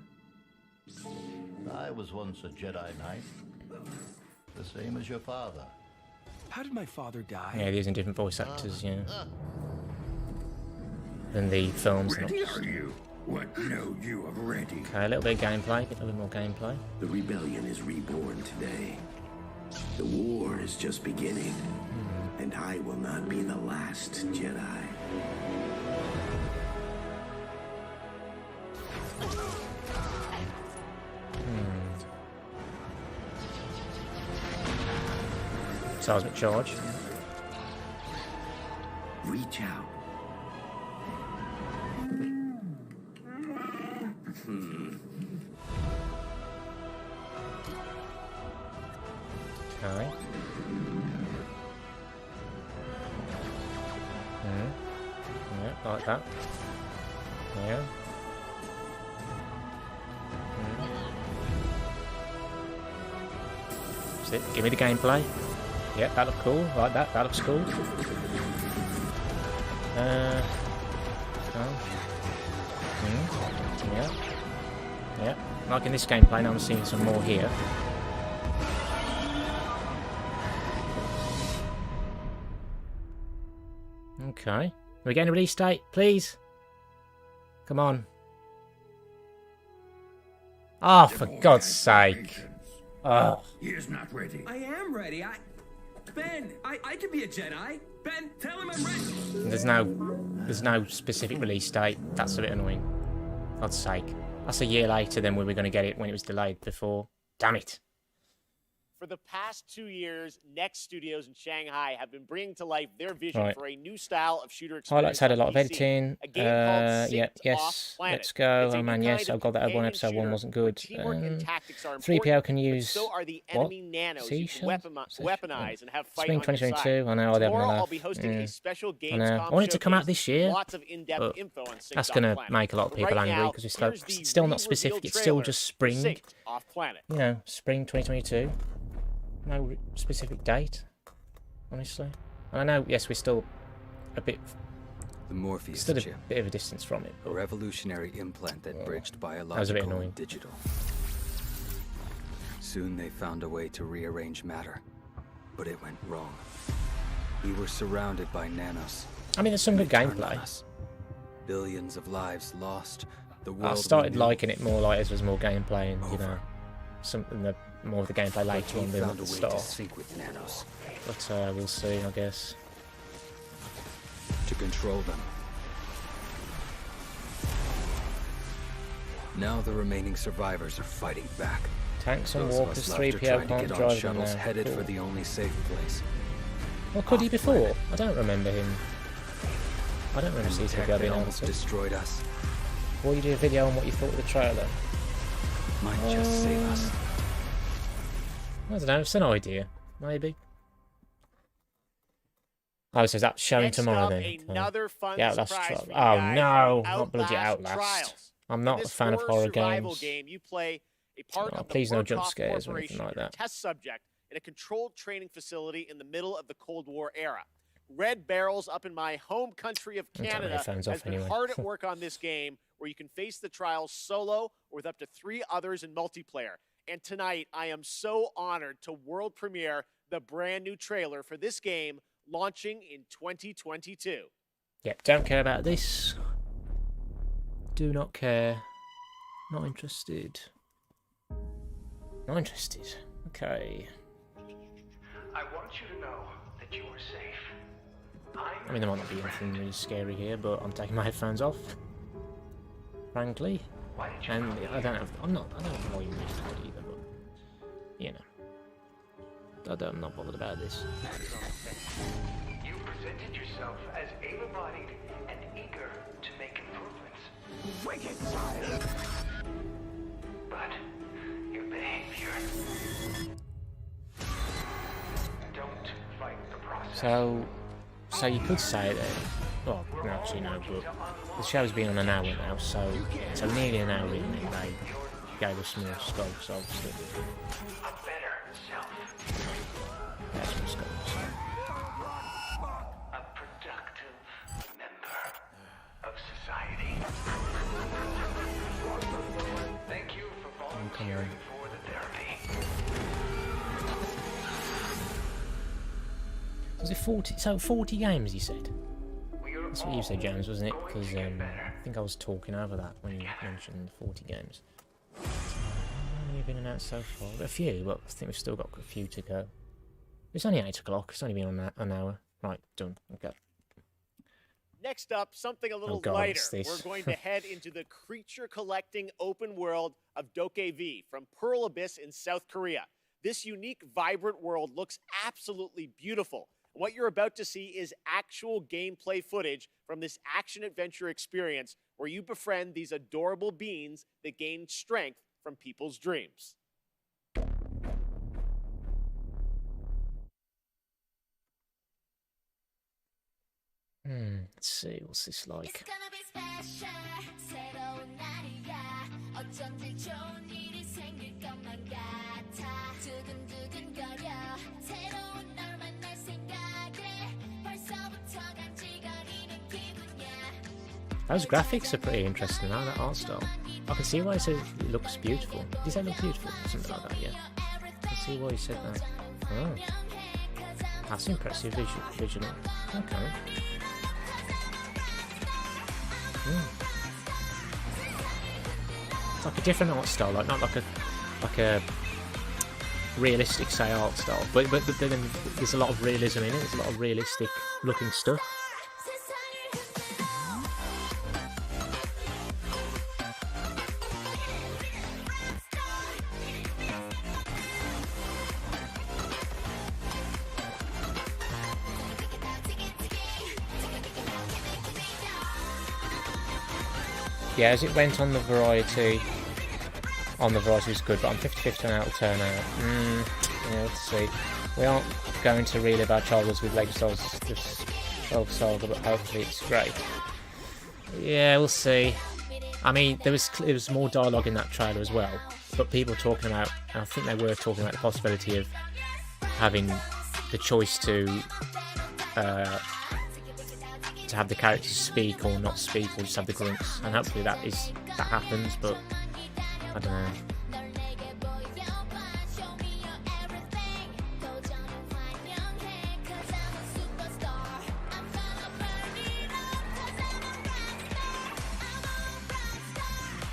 I was once a Jedi Knight, the same as your father. How did my father die? Yeah, these are different voice actors, yeah. Than the films. Ready are you? What know you of ready? Okay, a little bit of gameplay, a little bit more gameplay. The rebellion is reborn today. The war is just beginning. And I will not be the last Jedi. Seismic charge. Reach out. Okay. Yeah, like that. Yeah. That's it. Give me the gameplay. Yeah, that looks cool. Like that. That looks cool. Yeah. Yeah. Like in this gameplay, now I'm seeing some more here. Okay. Are we getting a release date, please? Come on. Oh, for God's sake. Oh. He is not ready. I am ready. Ben, I can be a Jedi. Ben, tell him I'm ready. There's no specific release date. That's a bit annoying. God's sake. That's a year later than we were going to get it when it was delayed before. Damn it. For the past 2 years, Next Studios in Shanghai have been bringing to life their vision for a new style of shooter experience. Highlights had a lot of PC. editing. Yeah, yes. Let's go. Oh man, yes. I've got that one. Episode 1 wasn't good. 3PL can use so are the what? enemy nanos C you can weaponize and have fight Spring on your 2022. side. I know. I'll have Tomorrow, a I'll be hosting a special I Gamescom want it to come out showcase. this year. Lots of in-depth But info on that's Synced going to Off Planet. make a lot of But people right angry now, because it's here's the still not specific. re-revealed It's still trailer just for spring. Synced Off Planet. You know, spring 2022. No specific date, honestly. And I know, yes, we're still a bit. The Morpheus still a chip, bit of a distance from it. a revolutionary implant that bridged That was a bit biological annoying. and digital. Soon they found a way to rearrange matter, but it went wrong. We were surrounded by nanos. I mean, there's some good Turned on gameplay. us. Billions of lives lost. The world I we started knew liking it more like as there was more gameplay and you know, more of the gameplay But later we on than found at a the way start. to sync with nanos, But we'll see, I guess. to control them. Now the remaining survivors are fighting back. Tanks and Those of walkers, us left are 3PL trying to can't get on drive them shuttles now. headed Cool. for the only safe place. What could he before? I don't remember him. I don't remember And the C3PO tech being that able almost to. destroyed us Will you do a video on what you thought of the trailer? might just save us. I don't know, it's an idea. Maybe. Oh, so that's showing Next tomorrow up, then. another fun Yeah, that's surprise for you Oh guys, no, the not bloody Outlast Outlast. Trials. I'm In not a this fan of horror survival games. game, you play a part Oh, of the please no Burkhoff jump scares or Corporation. anything like You're a that. test subject in a controlled training facility in the middle of the Cold War era. Red Barrels up in my home country of I'll take my Canada headphones has off been anyway. hard at work on this game where you can face the trials solo or with up to 3 others in multiplayer. And tonight, I am so honored to world premiere the brand new trailer for this game launching in 2022. Yep, don't care about this. Do not care. Not interested. Not interested. Okay. I want you to know that you are safe. I mean, there might not be anything really scary here, but I'm taking my headphones off. Frankly. And I don't know why you really good either, but you know. I'm not bothered about this. You presented yourself as able-bodied and eager to make improvements. Wicked sire. But your behavior. Don't fight the process. So you could say that. Well, no, actually no, but the show's been on an hour now, so nearly an hour in, and they gave us more scopes, obviously. A better self. That's some scopes. A productive member of society. Thank you for volunteering for the therapy. Was it 40? So 40 games, you said? That's what you said, James, wasn't it? Because I think I was talking over that when you mentioned 40 games. How many have been announced so far? A few, but I think we've still got a few to go. It's only 8 o'clock. It's only been on an hour. Right, done. Okay. Next up, something a little God, lighter. what's this? We're going to head into the creature-collecting open world of Dokkaev from Pearl Abyss in South Korea. This unique, vibrant world looks absolutely beautiful. What you're about to see is actual gameplay footage from this action-adventure experience where you befriend these adorable beings that gain strength from people's dreams. Let's see, what's this like? Those graphics are pretty interesting, though, that art style. I can see why he said it looks beautiful. Did he say it looks beautiful? Something like that, yeah. I can see why he said that. Oh. That's impressive visually. Okay. It's like a different art style, like not like a realistic, say, art style, but then there's a lot of realism in it. There's a lot of realistic looking stuff. Yeah, as it went on the variety was good, but I'm 50-50 on how to turn out. Yeah, let's see. We aren't going to relive our childhoods with Skywalker Saga, but hopefully it's great. Yeah, we'll see. I mean, there was more dialogue in that trailer as well, but people talking about, I think they were talking about the possibility of having the choice to have the characters speak or not speak, or just have the grunts, and hopefully that happens, but I don't know.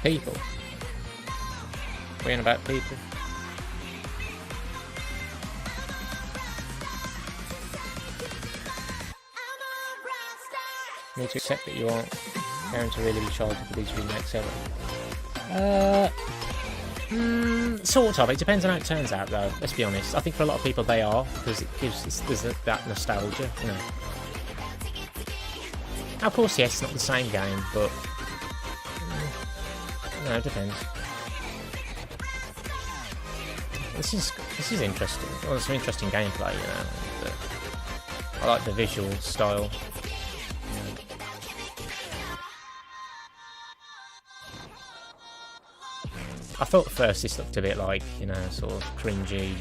People. We're about people. You need to accept that you aren't going to really be charged for these remakes ever. Sort of. It depends on how it turns out, though. Let's be honest. I think for a lot of people they are, because it gives that nostalgia, you know. Of course, yes, it's not the same game, but no, it depends. This is interesting. Well, it's some interesting gameplay, you know. I like the visual style. I thought at first this looked a bit like, you know, sort of cringy,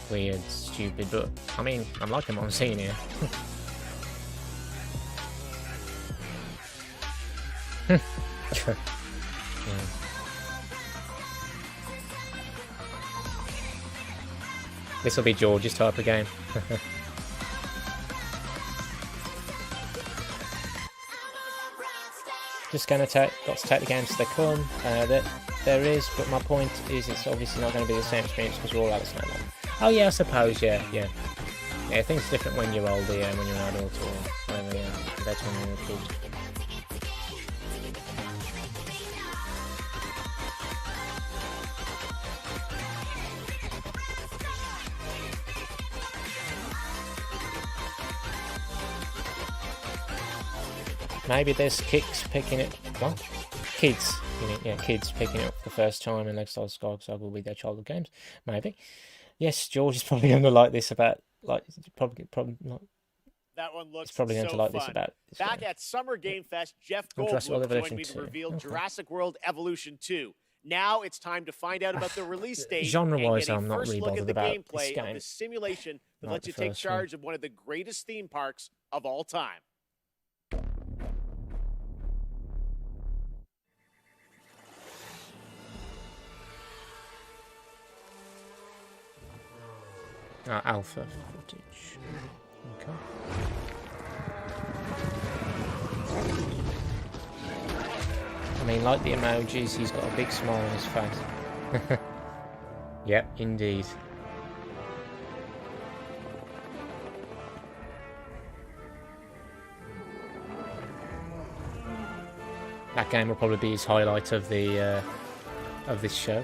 weird, stupid, but I mean, I'm liking what I'm seeing here. This will be George's type of game. Just got to take the games as they come. There is, but my point is it's obviously not going to be the same experience because we're all out of Snappa. Oh yeah, I suppose, yeah. Yeah, things are different when you're older, yeah, when you're an adult or whatever, yeah, compared to when you're a kid. Maybe there's kids picking it. What? Kids. Yeah, kids picking it up for the first time in Skywalker Saga will be their childhood games. Maybe. Yes, George is probably going to like this about probably not. That one looks probably going to like fun. This about this Back game. At Summer Game Fest, Jeff Goldblum joined me to reveal Jurassic World Evolution 2. Now it's time to find out about the release date. Genre-wise, and I'm not really bothered the about gameplay this game. of the simulation that Not lets you the take first charge of one of the greatest theme parks of all time. Alpha footage. Okay. I mean, like the emojis, he's got a big smile on his face. Yep, indeed. That game will probably be his highlight of the of this show.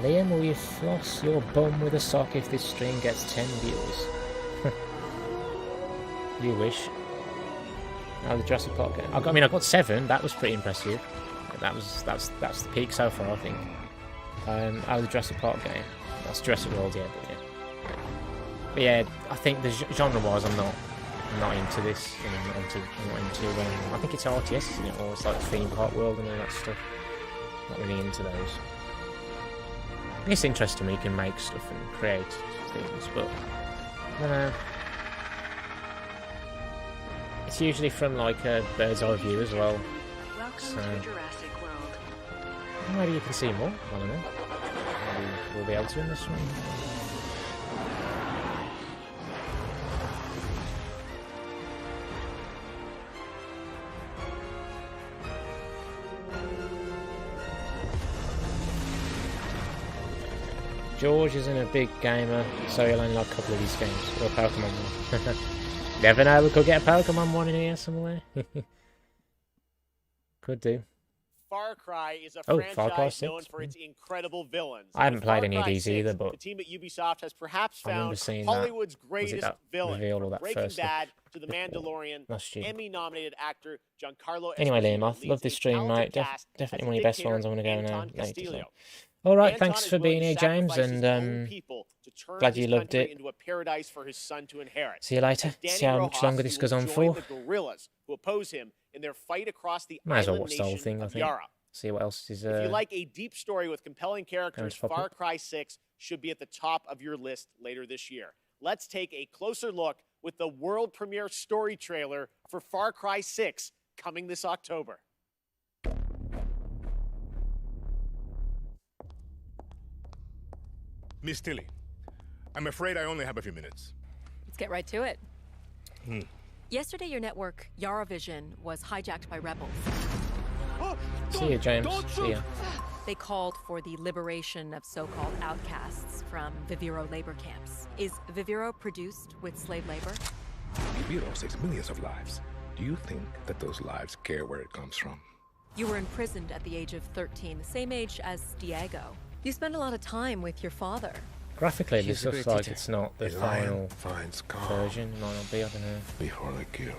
Liam, will you floss your bum with a sock if this stream gets 10 views? You wish. Oh, the Jurassic Park game. I got 7. That was pretty impressive. That's the peak so far, I think. The Jurassic Park game. That's Jurassic World, yeah, but yeah, I think the genre-wise, I'm not into this. You know, I'm not into. I think it's RTS, isn't it? Or it's like theme park world and all that stuff. Not really into those. It's interesting when you can make stuff and create things, but I don't know. It's usually from like a bird's eye view as well. So maybe you can see more. I don't know. Maybe we'll be able to in this one. George isn't a big gamer, so he'll only like a couple of these games. Or a Pokemon one. Never know, we could get a Pokemon one in here somewhere. Could do. Far Cry is a franchise known for its incredible villains. I haven't played any of these either, but the team at Ubisoft has perhaps found seeing Hollywood's greatest villain. From Breaking Bad to The Mandalorian, Emmy-nominated actor Giancarlo. Anyway, Liam, I love this stream, mate. Definitely one of your best ones. I want to go now later. So. All right, thanks for being here, James, and glad you loved it. See you later. See how much longer this goes on for. Who oppose him in their fight across the Might as well watch the whole thing, I think. Yara. See what else is. If you like a deep story with compelling characters, Far Cry 6 should be at the top of your list later this year. Let's take a closer look with the world premiere story trailer for Far Cry 6 coming this October. Miss Tilly, I'm afraid I only have a few minutes. Let's get right to it. Yesterday, your network, Yara Vision, was hijacked by rebels. See you, James. See ya. They called for the liberation of so-called outcasts from Viviro labor camps. Is Viviro produced with slave labor? Viviro saves millions of lives. Do you think that those lives care where it comes from? You were imprisoned at the age of 13, the same age as Diego. You spend a lot of time with your father. Graphically, this looks like it's not the final version. It might not be, I don't know. Before the kill.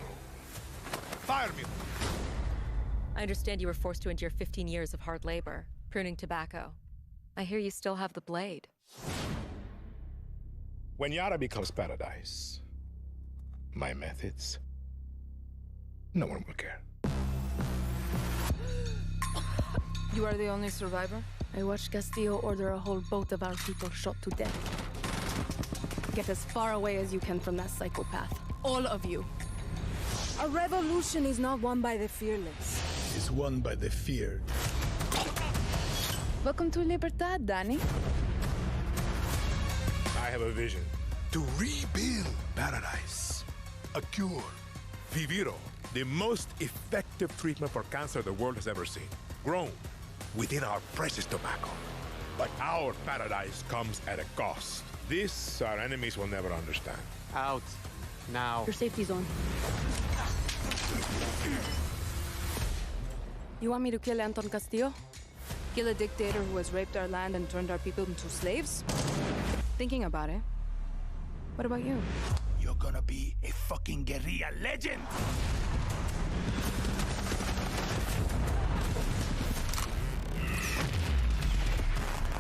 Fire me! I understand you were forced to endure 15 years of hard labor, pruning tobacco. I hear you still have the blade. When Yara becomes paradise, my methods, no one will care. You are the only survivor? I watched Castillo order a whole boat of our people shot to death. Get as far away as you can from that psychopath. All of you. A revolution is not won by the fearless. It's won by the feared. Welcome to Libertad, Danny. I have a vision. To rebuild paradise. A cure. Viviro, the most effective treatment for cancer the world has ever seen. Grown within our precious tobacco. But our paradise comes at a cost. This our enemies will never understand. Out. Now. Your safety zone. You want me to kill Anton Castillo? Kill a dictator who has raped our land and turned our people into slaves? Thinking about it. What about you? You're gonna be a fucking guerrilla legend!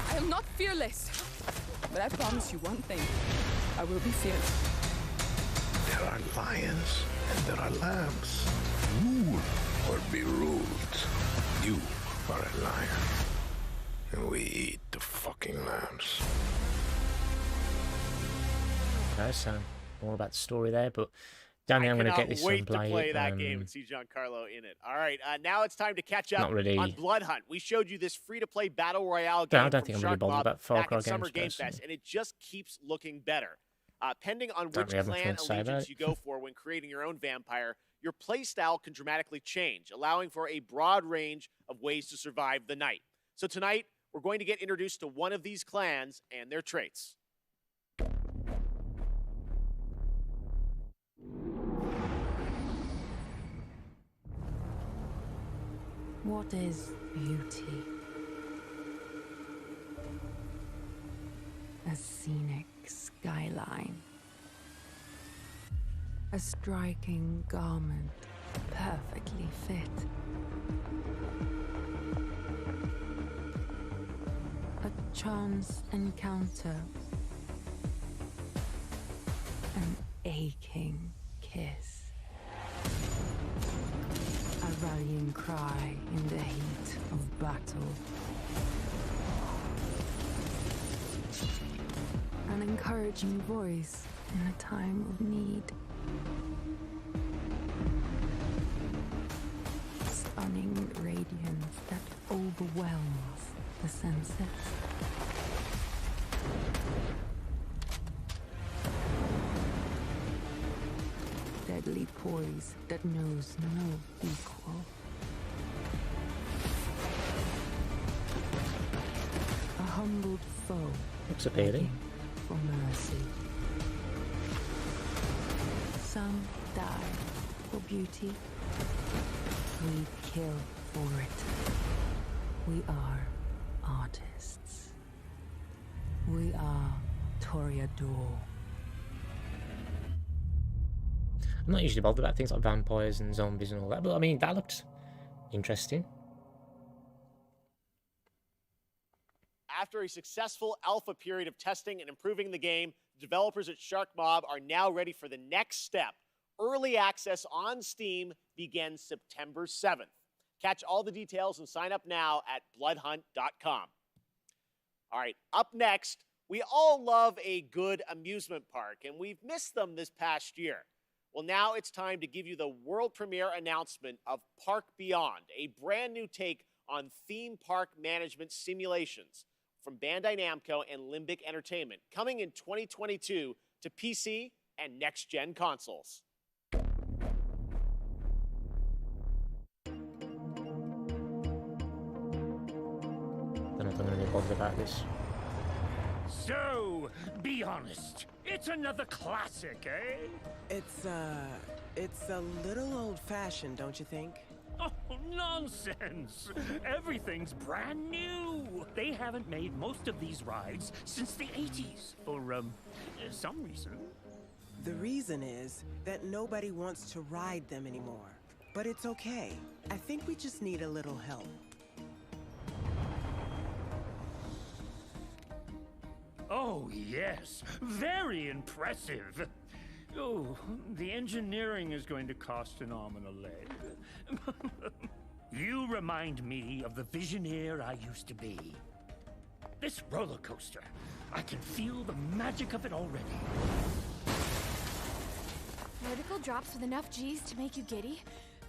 I am not fearless, but I promise you one thing. I will be fearless. There are lions and there are lambs. Rule or be ruled. You are a lion. And we eat the fucking lambs. Okay, so more about the story there, but Danny, I'm going to get this one and play. Play that game and see Giancarlo in it. All right, now it's time to catch up on Blood Hunt. We showed you this free-to-play battle royale game. I don't think I'm really bothered about Far Cry games. Summer Game Fest, and it just keeps looking better. Pending on which clan allegiance you go for when creating your own vampire, your play style can dramatically change, allowing for a broad range of ways to survive the night. So tonight, we're going to get introduced to one of these clans and their traits. What is beauty? A scenic skyline. A striking garment, perfectly fit. A chance encounter. An aching kiss. A rallying cry in the heat of battle. An encouraging voice in a time of need. stunning radiance that overwhelms the senses. Deadly poise that knows no equal. A humbled foe. Looks appealing. For mercy. Some die for beauty. We kill for it. We are artists. We are Toreador. I'm not usually bothered about things like vampires and zombies and all that, but I mean, that looked interesting. After a successful alpha period of testing and improving the game, developers at Shark Mob are now ready for the next step. Early access on Steam begins September 7th. Catch all the details and sign up now at bloodhunt.com. All right, up next, we all love a good amusement park, and we've missed them this past year. Well, now it's time to give you the world premiere announcement of Park Beyond, a brand new take on theme park management simulations from Bandai Namco and Limbic Entertainment, coming in 2022 to PC and next-gen consoles. Don't know if I'm going to be bothered about this. So, be honest. It's another classic, eh? It's a little old-fashioned, don't you think? Oh, nonsense! Everything's brand new! They haven't made most of these rides since the 80s, for, some reason. The reason is that nobody wants to ride them anymore. But it's okay. I think we just need a little help. Oh, yes. Very impressive. Oh, the engineering is going to cost an arm and a leg. You remind me of the Visioneer I used to be. This roller coaster, I can feel the magic of it already. Vertical drops with enough G's to make you giddy?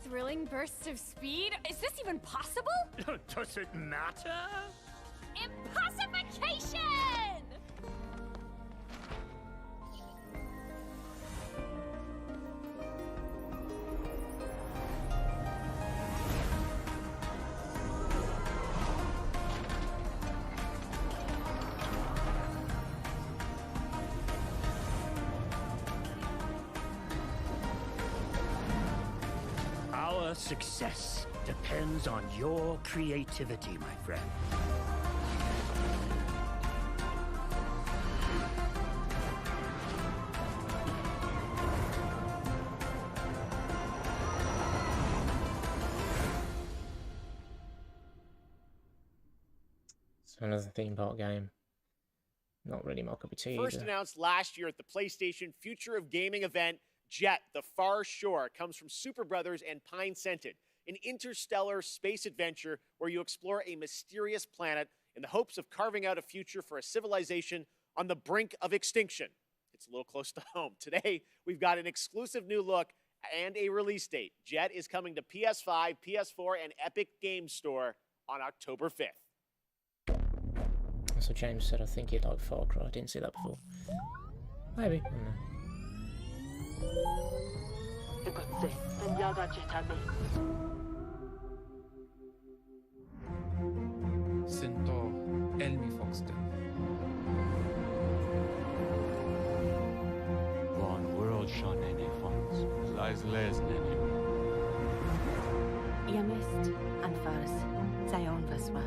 Thrilling bursts of speed? Is this even possible? Does it matter? Impossification! Our success depends on your creativity, my friend. So another theme park game. Not really my cup of tea. First announced last year at the PlayStation Future of Gaming event, Jet, The Far Shore, comes from Super Brothers and Pine Scented, an interstellar space adventure where you explore a mysterious planet in the hopes of carving out a future for a civilization on the brink of extinction. It's a little close to home. Today, we've got an exclusive new look and a release date. Jet is coming to PS5, PS4, and Epic Games Store on October 5th. So James said I think he'd like Far Cry. I didn't see that before. Maybe. I don't know. Centaur Elmi Foxton. One world shone any funds, lies less than him. Yamist and Fars, Zion Vaswa.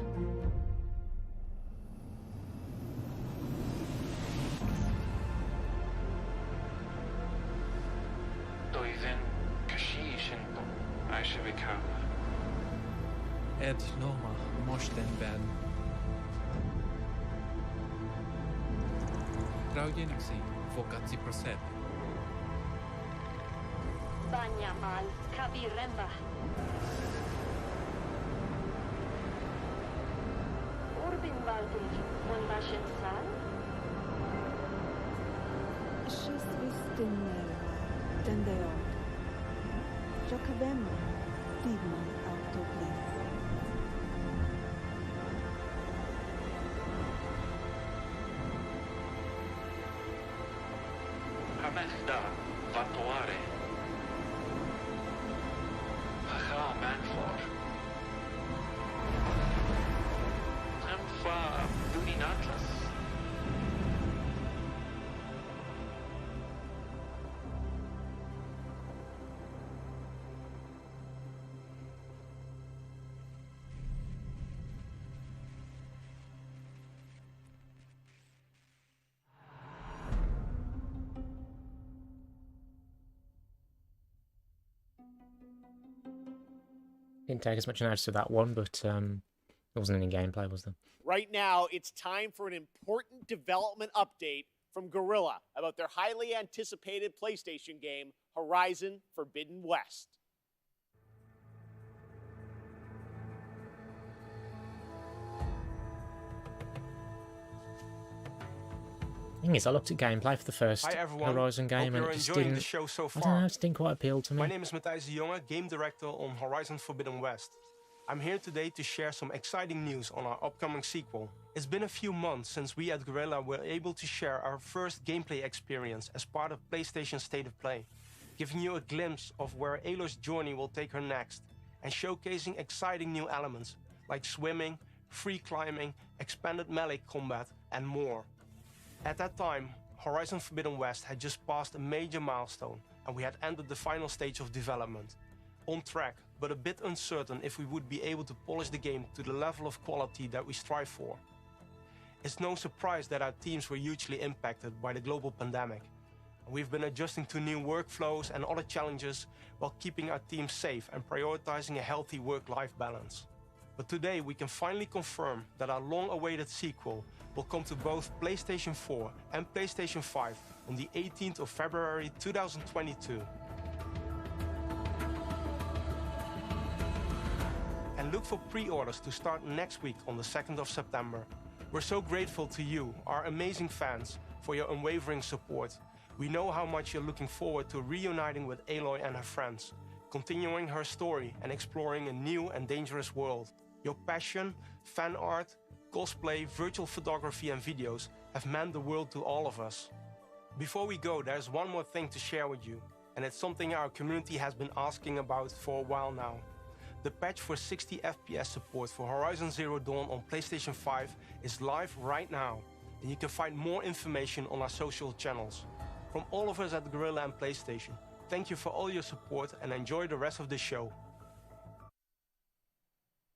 Doizen Kashishinto, I should become. Ed Noma Moshten Ben. Traugenixi Vocatsi Prosed. Banyamal Kabiremba. Urbin Valdir Monbashen Sal. Shistvistinera, Dendeod. Jokavema, Digman out. autoplay. Hamesta Vatuare. Haha Manfor. Amfa Duninatlas. Didn't take as much notice of that one, but there wasn't any gameplay, was there? Right now, it's time for an important development update from Guerrilla about their highly anticipated PlayStation game, Horizon Forbidden West. The thing is, I looked at gameplay for the first Hi everyone. Horizon game, Hope and you're it just enjoying didn't. the show so I far. don't know, it just didn't quite appeal to me. My name is Matthijs de Jonge, game director on Horizon Forbidden West. I'm here today to share some exciting news on our upcoming sequel. It's been a few months since we at Guerrilla were able to share our first gameplay experience as part of PlayStation State of Play, giving you a glimpse of where Aloy's journey will take her next, and showcasing exciting new elements like swimming, free climbing, expanded melee combat, and more. At that time, Horizon Forbidden West had just passed a major milestone, and we had entered the final stage of development. On track, but a bit uncertain if we would be able to polish the game to the level of quality that we strive for. It's no surprise that our teams were hugely impacted by the global pandemic. We've been adjusting to new workflows and other challenges while keeping our teams safe and prioritizing a healthy work-life balance. But today we can finally confirm that our long-awaited sequel will come to both PlayStation 4 and PlayStation 5 on the 18th of February 2022. And look for pre-orders to start next week on the 2nd of September. We're so grateful to you, our amazing fans, for your unwavering support. We know how much you're looking forward to reuniting with Aloy and her friends, continuing her story and exploring a new and dangerous world. Your passion, fan art, cosplay, virtual photography and videos have meant the world to all of us. Before we go, there's one more thing to share with you, and it's something our community has been asking about for a while now. The patch for 60 FPS support for Horizon Zero Dawn on PlayStation 5 is live right now, and you can find more information on our social channels. From all of us at Guerrilla and PlayStation, thank you for all your support and enjoy the rest of the show.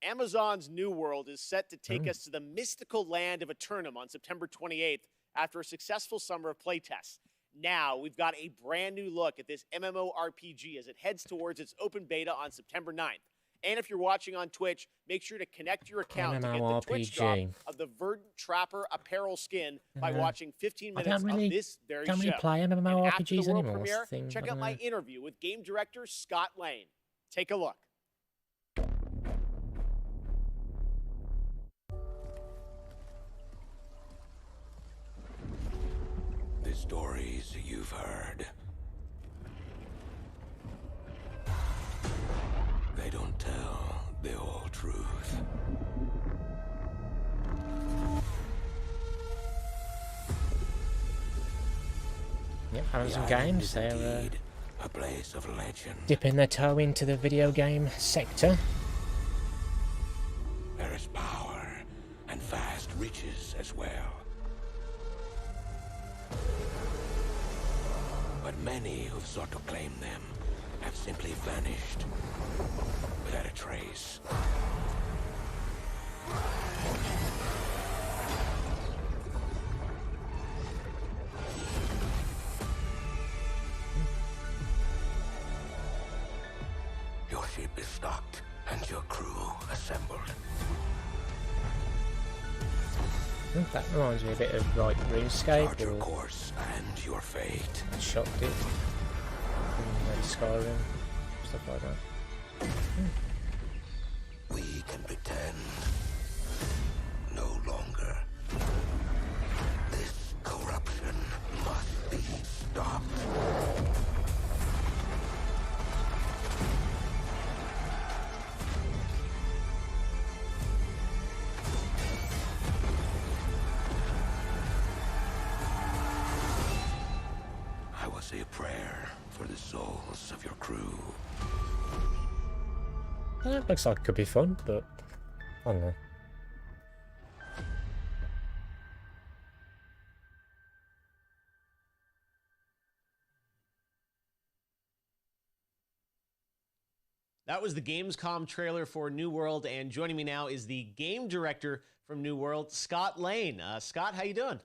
Amazon's New World is set to take us to the mystical land of Eternum on September 28th after a successful summer of playtests. Now we've got a brand new look at this MMORPG as it heads towards its open beta on September 9th. And if you're watching on Twitch, make sure to connect your account to get the Twitch drop of the Verdant Trapper apparel skin by watching 15 minutes of this very show. Can't really play And after MMORPGs the world anymore. premiere, check out my interview with game director Scott Lane. Take a look. The stories you've heard, they don't tell the whole truth. Yep, Amazon Games, they're a place of legend. dipping their toe into the video game sector. There is power and vast riches as well. But many who've sought to claim them have simply vanished without a trace. Your ship is stocked and your crew assembled. That reminds me a bit of like RuneScape Chart your or course and your fate. Shot did. Like Skyrim, stuff like that. We can pretend no longer. This corruption must be stopped. say a prayer for the souls of your crew. It looks like it could be fun, but I don't know. That was the Gamescom trailer for New World, and joining me now is the game director from New World, Scott Lane. Scott, how you doing?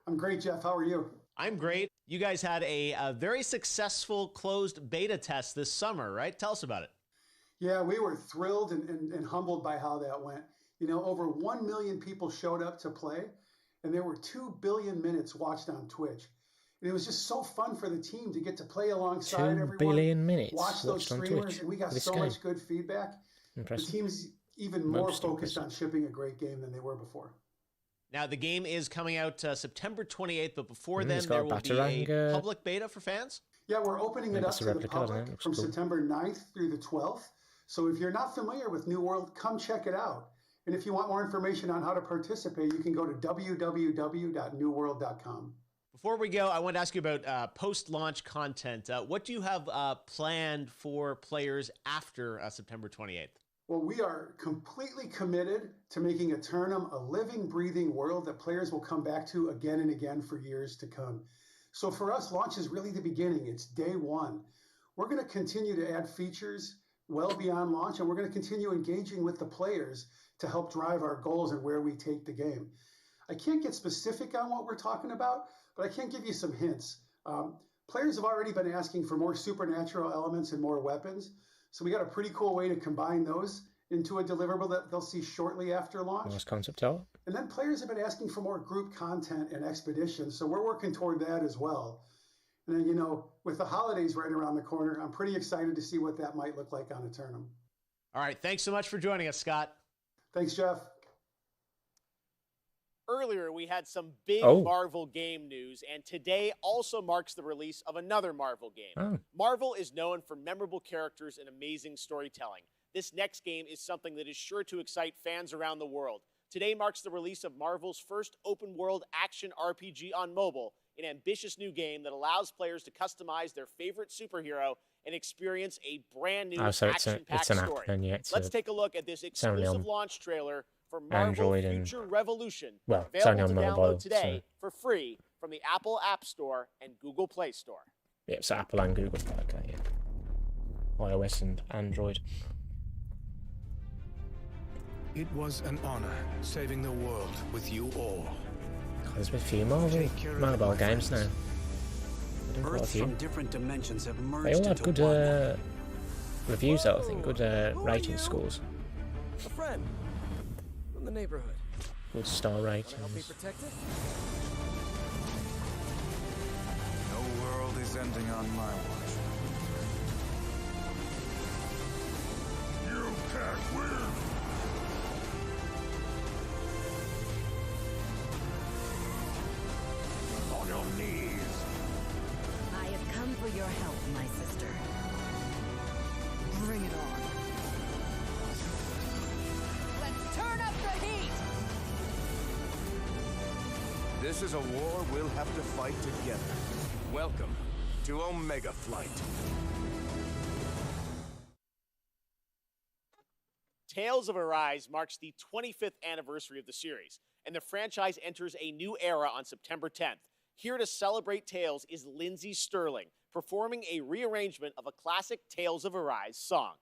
I'm great, Jeff. How are you? I'm great. You guys had a very successful closed beta test this summer, right? Tell us about it. Yeah, we were thrilled and humbled by how that went. You know, over 1 million people showed up to play, and there were 2 billion minutes watched on Twitch. And it was just so fun for the team to get to play alongside 2 everyone. billion minutes watch those watched on streamers, Twitch and we got for this so game. much good feedback. Impressive. The team's even more focused on shipping a great game than they were before. Now, the game is coming out September 28th, but before It's then, got there a will be Bataranga. a public beta for fans? Yeah, we're opening it Maybe up it's a to the replica, I don't know. public Looks from cool. September 9th through the 12th. So if you're not familiar with New World, come check it out. And if you want more information on how to participate, you can go to www.newworld.com. Before we go, I want to ask you about post-launch content. What do you have planned for players after September 28th? Well, we are completely committed to making Eternum a living, breathing world that players will come back to again and again for years to come. So for us, launch is really the beginning. It's day one. We're going to continue to add features well beyond launch, and we're going to continue engaging with the players to help drive our goals and where we take the game. I can't get specific on what we're talking about, but I can give you some hints. Players have already been asking for more supernatural elements and more weapons, so we got a pretty cool way to combine those into a deliverable that they'll see shortly after launch. Nice concept art. And then players have been asking for more group content and expeditions, so we're working toward that as well. And then, you know, with the holidays right around the corner, I'm pretty excited to see what that might look like on Eternum. All right, thanks so much for joining us, Scott. Thanks, Jeff. Earlier, we had some big Marvel game news, and today also marks the release of another Marvel game. Marvel is known for memorable characters and amazing storytelling. This next game is something that is sure to excite fans around the world. Today marks the release of Marvel's first open-world action RPG on mobile, an ambitious new game that allows players to customize their favorite superhero and experience a brand new action-packed story. Let's take a look at this exclusive launch trailer for Marvel Android Future Revolution, well, it's only available on to mobile, download today so- for free from the Apple App Store and Google Play Store. Yeah, it's Apple and Google. Okay, yeah. iOS and Android. It was an honor saving the world with you all. God, there's been a few mobile games now. Quite a Earths few. from different dimensions have merged They all have into good one. reviews, though, I think. Good rating scores. A friend from the neighborhood. Good star ratings. Help me protect it? No world is ending on my watch. You can't win! On your knees! I have come for your help, my sister. Bring it on. Let's turn up the heat! This is a war we'll have to fight together. Welcome to Omega Flight. Tales of Arise marks the 25th anniversary of the series, and the franchise enters a new era on September 10th. Here to celebrate Tales is Lindsay Sterling, performing a rearrangement of a classic Tales of Arise song.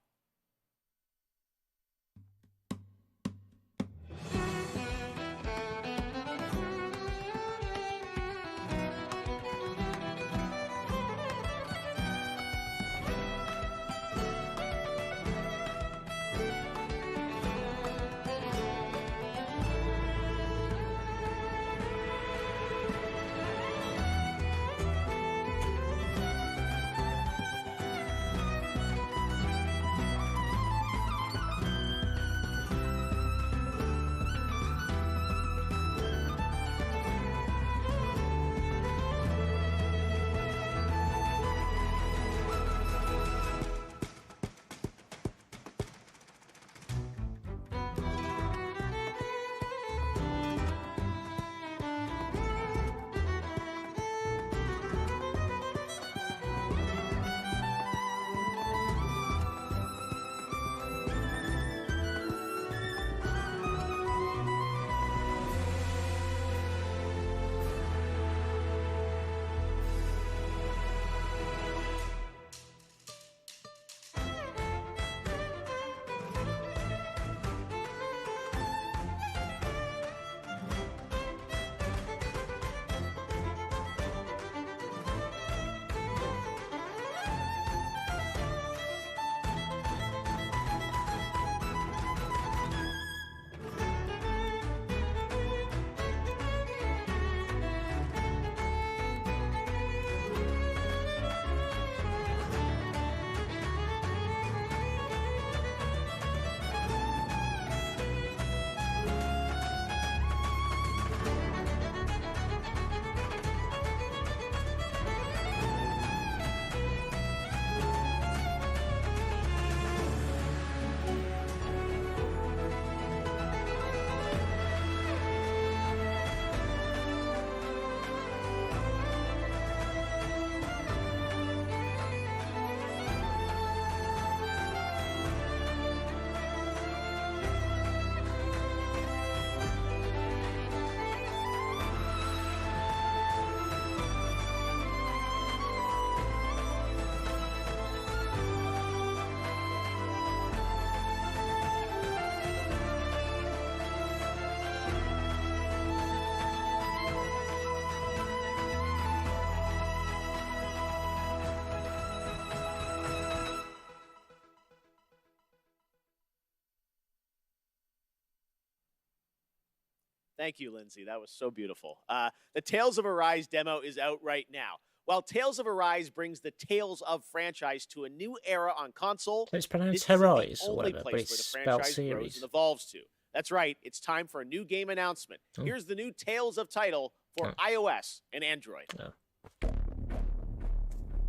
Thank you, Lindsay. That was so beautiful. The Tales of Arise demo is out right now. While Tales of Arise brings the Tales of franchise to a new era on console, It's pronounced this isn't Arise the or only whatever, but place it's where the spelled franchise grows series. and evolves to. That's right. It's time for a new game announcement. Oh. Here's the new Tales of title for iOS and Android.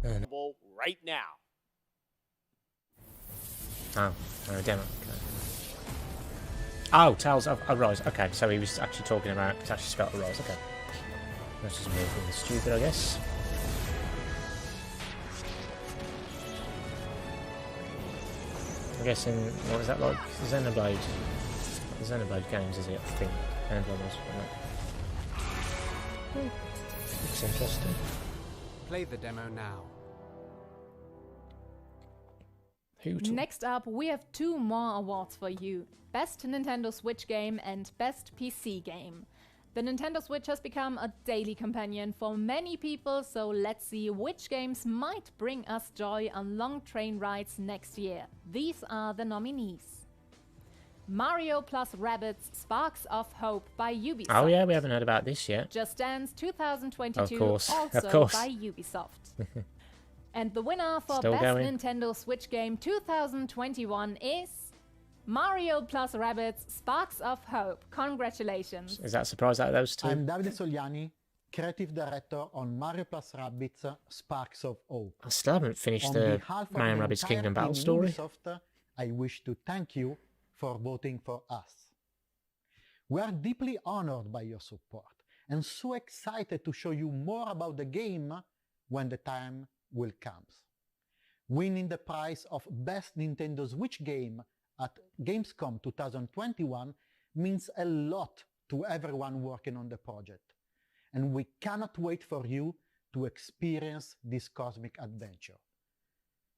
Available right now. Oh, demo. Okay. Oh, Tales of Arise. Okay, so he was actually talking about, it's actually spelled Arise. Okay. That's just me being stupid, I guess. I'm guessing, what is that like? Xenoblade. Xenoblade games, is it? I think. Xenoblade was. Looks interesting. Play the demo now. Next up, we have 2 more awards for you. Best Nintendo Switch game and Best PC game. The Nintendo Switch has become a daily companion for many people, so let's see which games might bring us joy on long train rides next year. These are the nominees. Mario plus Rabbids Sparks of Hope by Ubisoft. Oh yeah, we haven't heard about this yet. Just Dance 2022 Of course. also by Ubisoft. And the winner for Still Best going. Nintendo Switch Game 2021 is Mario plus Rabbids Sparks of Hope. Congratulations. Is that a surprise out of those 2? I'm Davide Sogliani, creative director on Mario plus Rabbids Sparks of Hope. I still haven't finished the Mario and Rabbids Kingdom Battle story. Ubisoft, I wish to thank you for voting for us. We are deeply honored by your support and so excited to show you more about the game when the time will come. Winning the prize of Best Nintendo Switch Game at Gamescom 2021 means a lot to everyone working on the project, and we cannot wait for you to experience this cosmic adventure.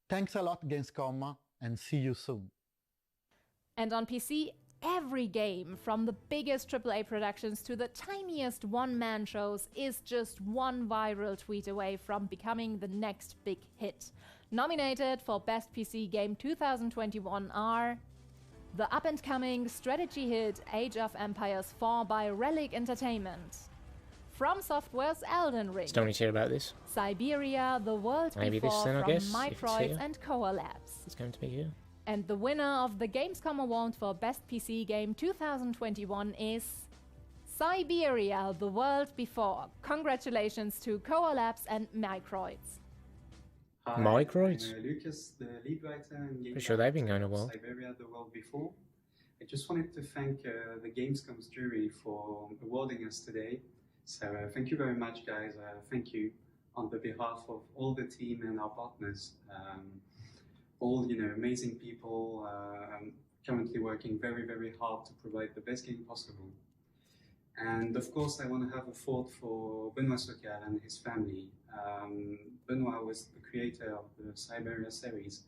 Thanks a lot, Gamescom, and see you soon. And on PC, every game, from the biggest AAA productions to the tiniest one-man shows, is just one viral tweet away from becoming the next big hit. Nominated for Best PC Game 2021 are the up-and-coming strategy hit Age of Empires 4 by Relic Entertainment, From Software's Elden Ring, Still need to hear about this. Siberia, The World Maybe Before this then, I from guess, if it's Microids here. and Koa Labs. It's going to be here. And the winner of the Gamescom Award for Best PC Game 2021 is Siberia, The World Before. Congratulations to Koa Labs and Microids. Hi, Microids? I'm Lucas, the lead writer and game Pretty sure they've been going director well. of Siberia, The World Before. I just wanted to thank the Gamescom's jury for awarding us today. So thank you very much, guys. Thank you on the behalf of all the team and our partners. All amazing people currently working very, very hard to provide the best game possible. And of course, I want to have a thought for Benoit Socal and his family. Benoit was the creator of the Siberia series,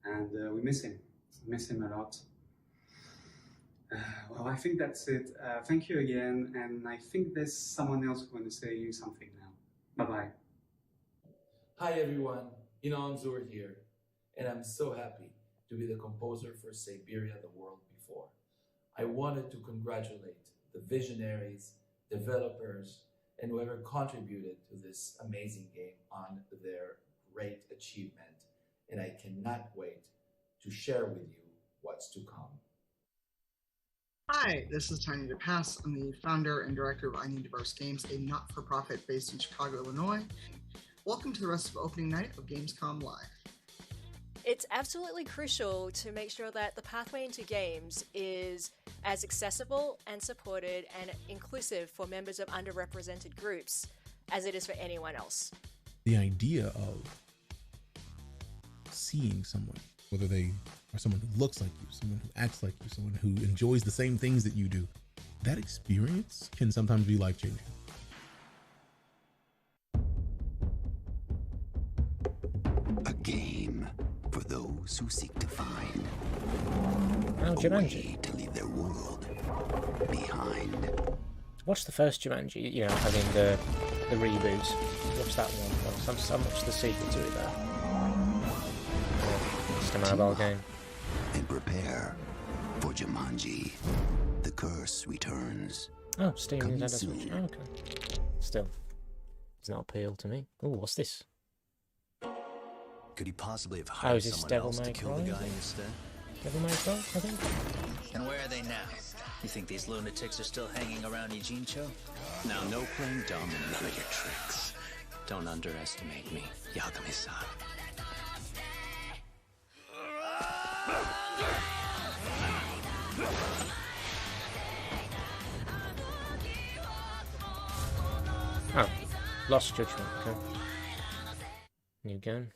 and we miss him. We miss him a lot. Well, I think that's it. Thank you again, and I think there's someone else who wants to say something now. Bye-bye. Hi everyone, Inan Zur here, and I'm so happy to be the composer for Siberia, The World Before. I wanted to congratulate the visionaries, developers, and whoever contributed to this amazing game on their great achievement, and I cannot wait to share with you what's to come. Hi, this is Tiny DePass. I'm the founder and director of I Need Diverse Games, a not-for-profit based in Chicago, Illinois. Welcome to the rest of opening night of Gamescom Live. It's absolutely crucial to make sure that the pathway into games is as accessible and supported and inclusive for members of underrepresented groups as it is for anyone else. The idea of seeing someone, whether they are someone who looks like you, someone who acts like you, someone who enjoys the same things that you do, that experience can sometimes be life-changing. A game for those who seek to find Oh, a Jumanji. way to leave their world behind. Watch the first Jumanji, you know, having the reboot. Watch that one. Well, so much the sequel to it there. Just a mobile game. And prepare for Jumanji. The curse returns. Oh, Steam Coming Nintendo Switch. soon. Oh, okay. Still, does not appeal to me. Oh, what's this? Could he possibly have Oh, hired is this someone Devil else to May kill the Cry, guy is it? instead? Devil May Cry, I think. And where are they now? You think these lunatics are still hanging around Ijincho? Now, no playing dumb and none of your tricks. Don't underestimate me, Yagami-san. Oh, Lost Judgment. Okay. New game.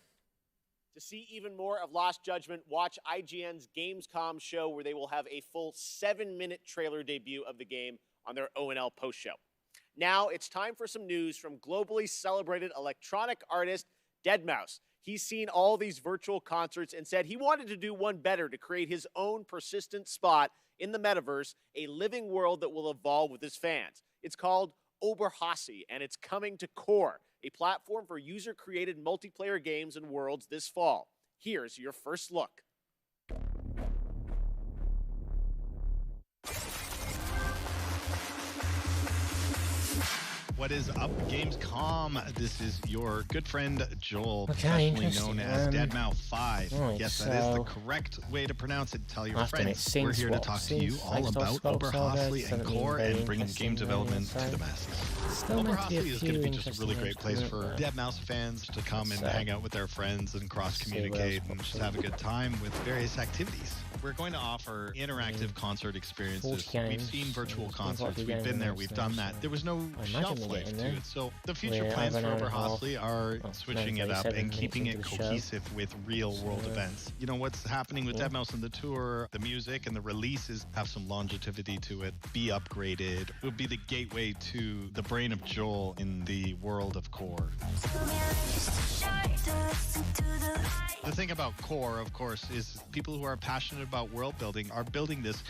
To see even more of Lost Judgment, watch IGN's Gamescom show, where they will have a full 7-minute trailer debut of the game on their ONL post show. Now it's time for some news from globally celebrated electronic artist Deadmau5. He's seen all these virtual concerts and said he wanted to do one better to create his own persistent spot in the metaverse, a living world that will evolve with his fans. It's called Oberhassi, and it's coming to Core, a platform for user-created multiplayer games and worlds this fall. Here's your first look. What is up, Gamescom? This is your good friend Joel, Okay, professionally known as Deadmau5. Right, Yes, that is the so- correct way to pronounce it. Tell your I've done it friends. since We're here to what? talk to you Since all Xbox about Skywalker Saga, Oberhasli and 17 Core very and bringing game interesting development games, to the so- masses. Still meant to be a Oberhasli is going to few be just a really interesting great place games for coming up, Deadmau5 fans to come and Let's, hang out with their friends and cross-communicate and just have a good time with various activities. We're going to offer interactive concert experiences. 40 We've games. seen virtual There's quite a concerts. few We've games been in there. there, We've so- done that. There was no I imagine shelf we're life getting to there. it. So the future We're plans for over an hour and a half. Oberhasli are Oh, switching it up 37 and keeping it minutes into the show. cohesive with real-world So, events. You know, what's happening with yeah. Deadmau5 on the tour, the music and the releases have some longevity to it, be upgraded. It would be the gateway to the brain of Joel in the world of Core. The thing about Core, of course, is people who are passionate about world building are building this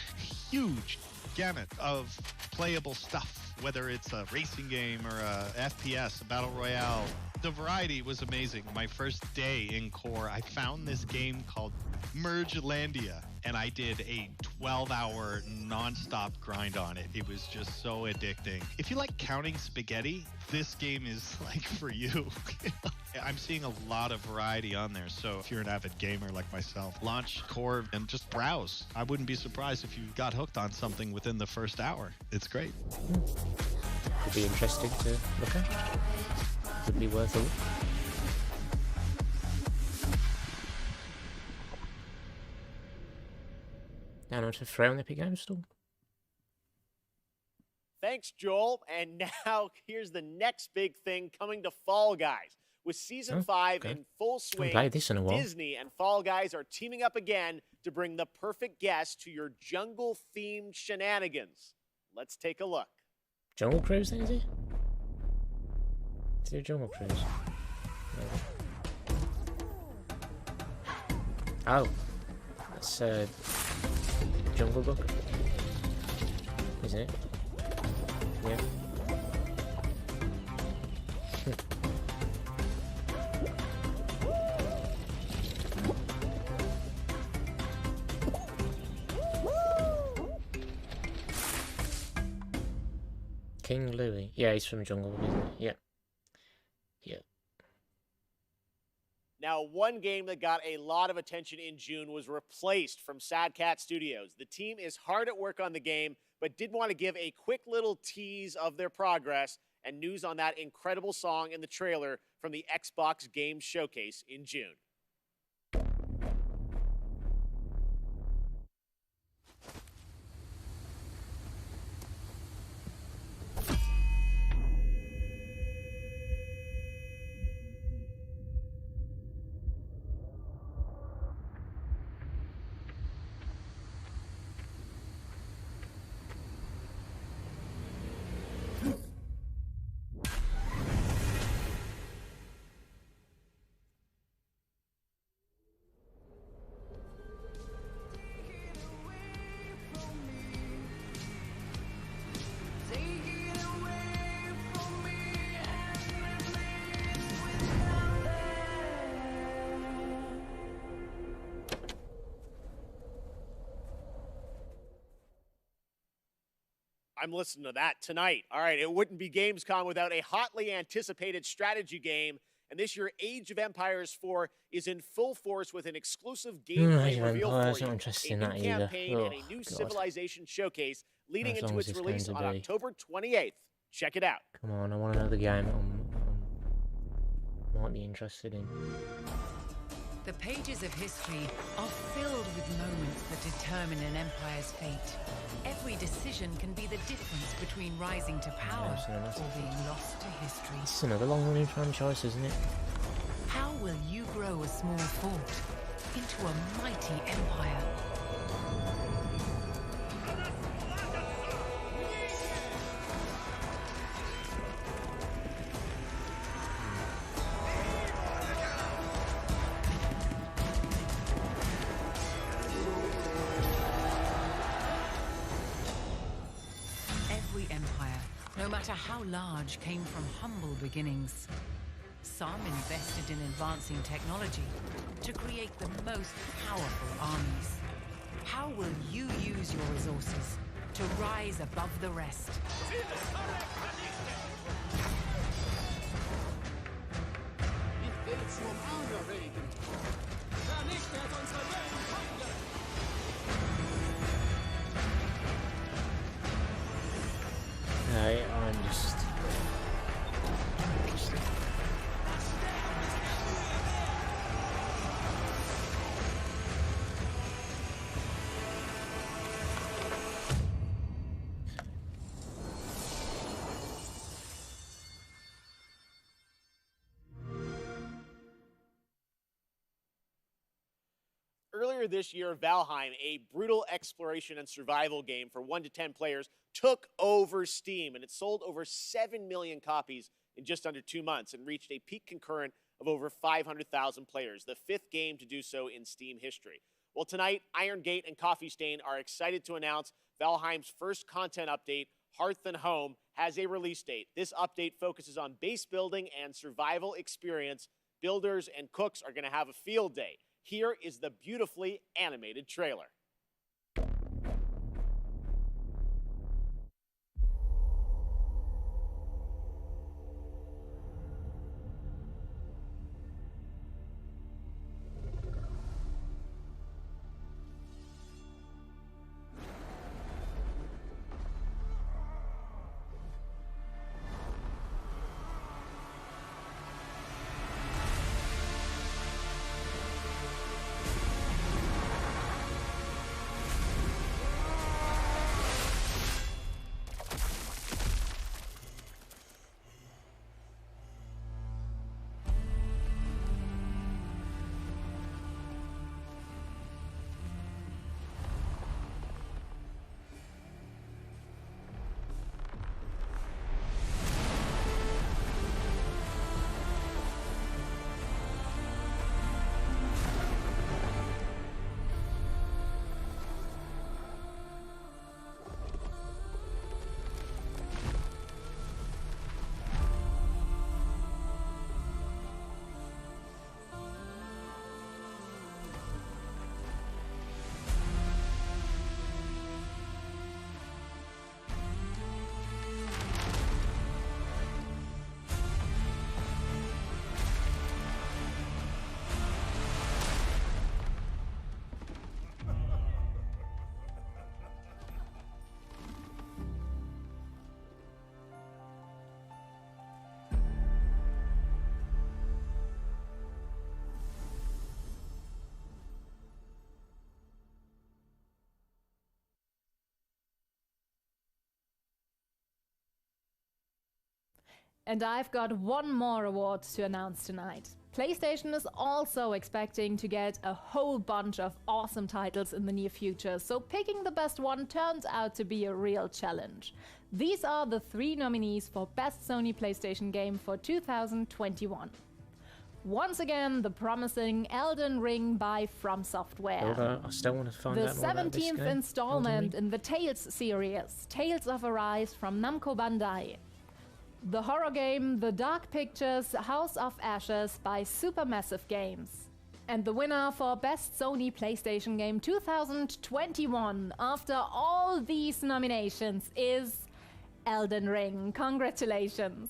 huge gamut of playable stuff, whether it's a racing game or a FPS, a battle royale. The variety was amazing. My first day in Core, I found this game called Mergelandia, and I did a 12-hour non-stop grind on it. It was just so addicting. If you like counting spaghetti, this game is like for you. I'm seeing a lot of variety on there, so if you're an avid gamer like myself, launch Core and just browse. I wouldn't be surprised if you got hooked on something within the first hour. It's great. Could be interesting to look at. Could be worth a look. Down onto Throw on the Epic Games Store. Thanks, Joel. And now here's the next big thing coming to Fall Guys. With Season 5 in full swing, played this in a while. Disney and Fall Guys are teaming up again to bring the perfect guest to your jungle-themed shenanigans. Let's take a look. Jungle Cruise then, is it? Is it a Jungle Cruise? No. Oh. That's Jungle Book. Isn't it? Yeah. King Louis. Yeah, he's from Jungle Book, isn't he? Yeah. Yeah. Now, one game that got a lot of attention in June was replaced from Sad Cat Studios. The team is hard at work on the game, but did want to give a quick little tease of their progress and news on that incredible song in the trailer from the Xbox Games Showcase in June. I'm listening to that tonight. All right, it wouldn't be Gamescom without a hotly anticipated strategy game. And this year, Age of Empires 4 is in full force with an exclusive gameplay reveal for you, a new campaign and a new civilization showcase leading into its release on October 28th. Check it out. Come on, I want another game I might be interested in. The pages of history are filled with moments that determine an empire's fate. Every decision can be the difference between rising to power or being lost to history. This is another long-running franchise, isn't it? How will you grow a small fort into a mighty empire? No matter how large, came from humble beginnings. Some invested in advancing technology to create the most powerful armies. How will you use your resources to rise above the rest? I'm just... Earlier this year, Valheim, a brutal exploration and survival game for 1 to 10 players, took over Steam, and it sold over 7 million copies in just under 2 months and reached a peak concurrent of over 500,000 players, the 5th game to do so in Steam history. Well, tonight, Iron Gate and Coffee Stain are excited to announce Valheim's first content update, Hearth and Home, has a release date. This update focuses on base building and survival experience. Builders and cooks are going to have a field day. Here is the beautifully animated trailer. And I've got one more award to announce tonight. PlayStation is also expecting to get a whole bunch of awesome titles in the near future, so picking the best one turns out to be a real challenge. These are the 3 nominees for Best Sony PlayStation Game for 2021. Once again, the promising Elden Ring by From Software. I still want to find the out more about this game. 17th installment in the Tales series, Tales of Arise from Namco Bandai. The horror game The Dark Pictures House of Ashes by Supermassive Games. And the winner for Best Sony PlayStation Game 2021 after all these nominations is Elden Ring. Congratulations.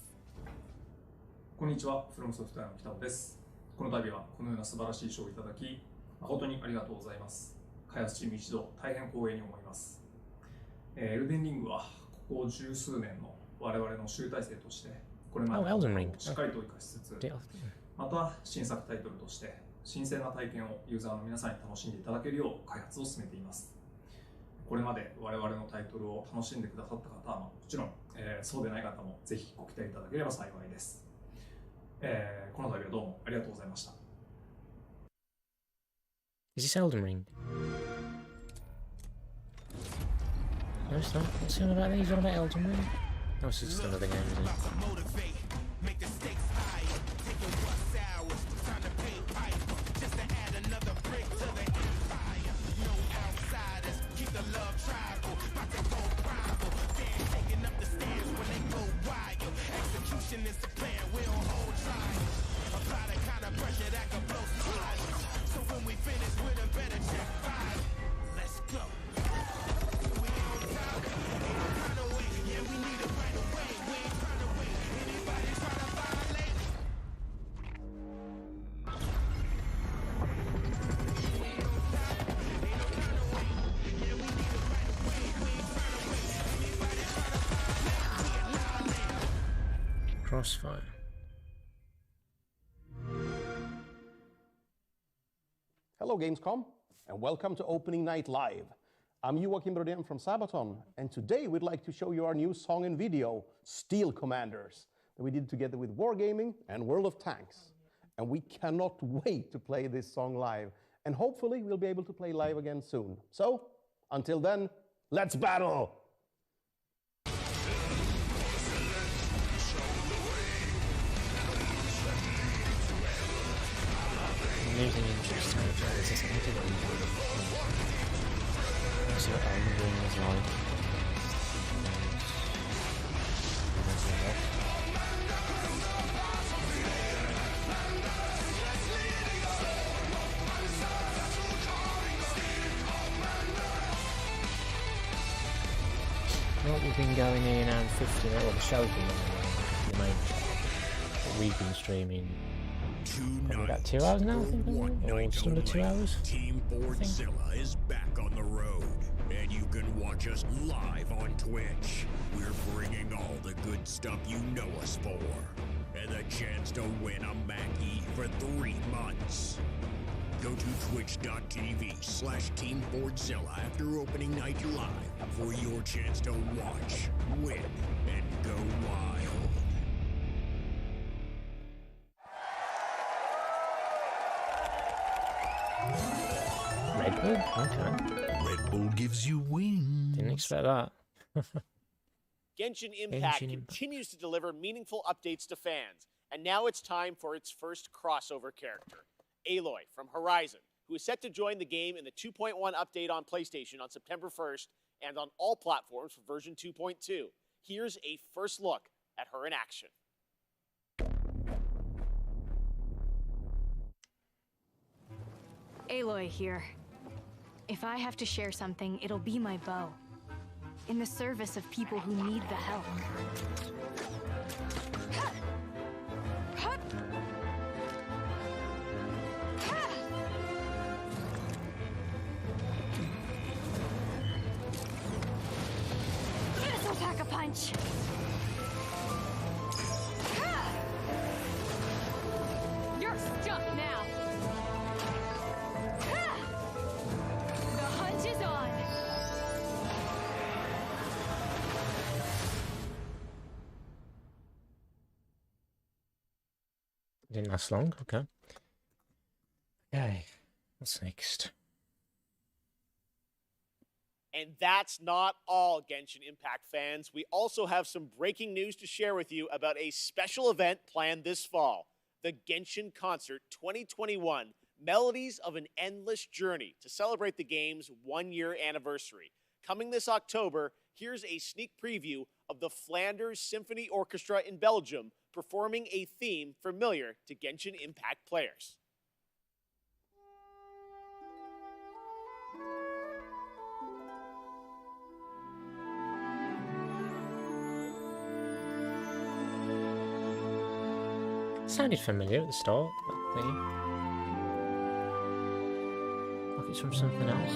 こんにちは、フロムソフトウェアの北尾です。この度はこのような素晴らしい賞をいただき、誠にありがとうございます。開発チーム一同、大変光栄に思います。エルデンリングはここ十数年の我々の集大成として、これまでのことをしっかりと生かしつつ、また新作タイトルとして新鮮な体験をユーザーの皆さんに楽しんでいただけるよう開発を進めています。これまで我々のタイトルを楽しんでくださった方はもちろん、そうでない方もぜひご期待いただければ幸いです。この度はどうもありがとうございました。Is this Elden Ring? No, it's not. What's he on about? He's on about Elden Ring? No, it's just another game, isn't it? Is the plan, we don't hold trials. Apply the kind of pressure that can blow smiles. So when we finish with a better check five, let's go. We on top, ain't trying to wait. Yeah, we need it right away. We ain't trying to wait. Anybody trying to violate? We on top, ain't no trying to wait. Yeah, we need it right away. We ain't trying to wait. Anybody trying to violate? We annihilate. Crossfire. Hello Gamescom, and welcome to Opening Night Live. I'm Joachim Brodén from Sabaton, and today we'd like to show you our new song and video, Steel Commanders, that we did together with Wargaming and World of Tanks. And we cannot wait to play this song live, and hopefully we'll be able to play live again soon. So, until then, let's battle! Losing interest in it, is this anything that we do? Let's see what Elden Ring is like. Well, we've been going in around 50 minutes, or the show's been going on, the main show. But we've been streaming probably about 2 hours now, I think, or just under 2 hours. Team Boardzilla is back on the road, and you can watch us live on Twitch. We're bringing all the good stuff you know us for, and the chance to win a Mackie for 3 months. Go to twitch.tv/Team Boardzilla after opening night live for your chance to watch, win, and go wild. Red Bull? Okay. Red Bull gives you wings. Didn't expect that. Genshin Impact continues to deliver meaningful updates to fans, and now it's time for its first crossover character, Aloy from Horizon, who is set to join the game in the 2.1 update on PlayStation on September 1st and on all platforms for version 2.2. Here's a first look at her in action. Aloy here. If I have to share something, it'll be my bow. In the service of people who need the help. This'll pack a punch! You're stuck now! The hunt is on! Didn't last long, okay. Okay, what's next? And that's not all, Genshin Impact fans. We also have some breaking news to share with you about a special event planned this fall, the Genshin Concert 2021, Melodies of an Endless Journey, to celebrate the game's 1-year anniversary. Coming this October, here's a sneak preview of the Flanders Symphony Orchestra in Belgium performing a theme familiar to Genshin Impact players. Sounded familiar at the start, that theme. Like it's from something else.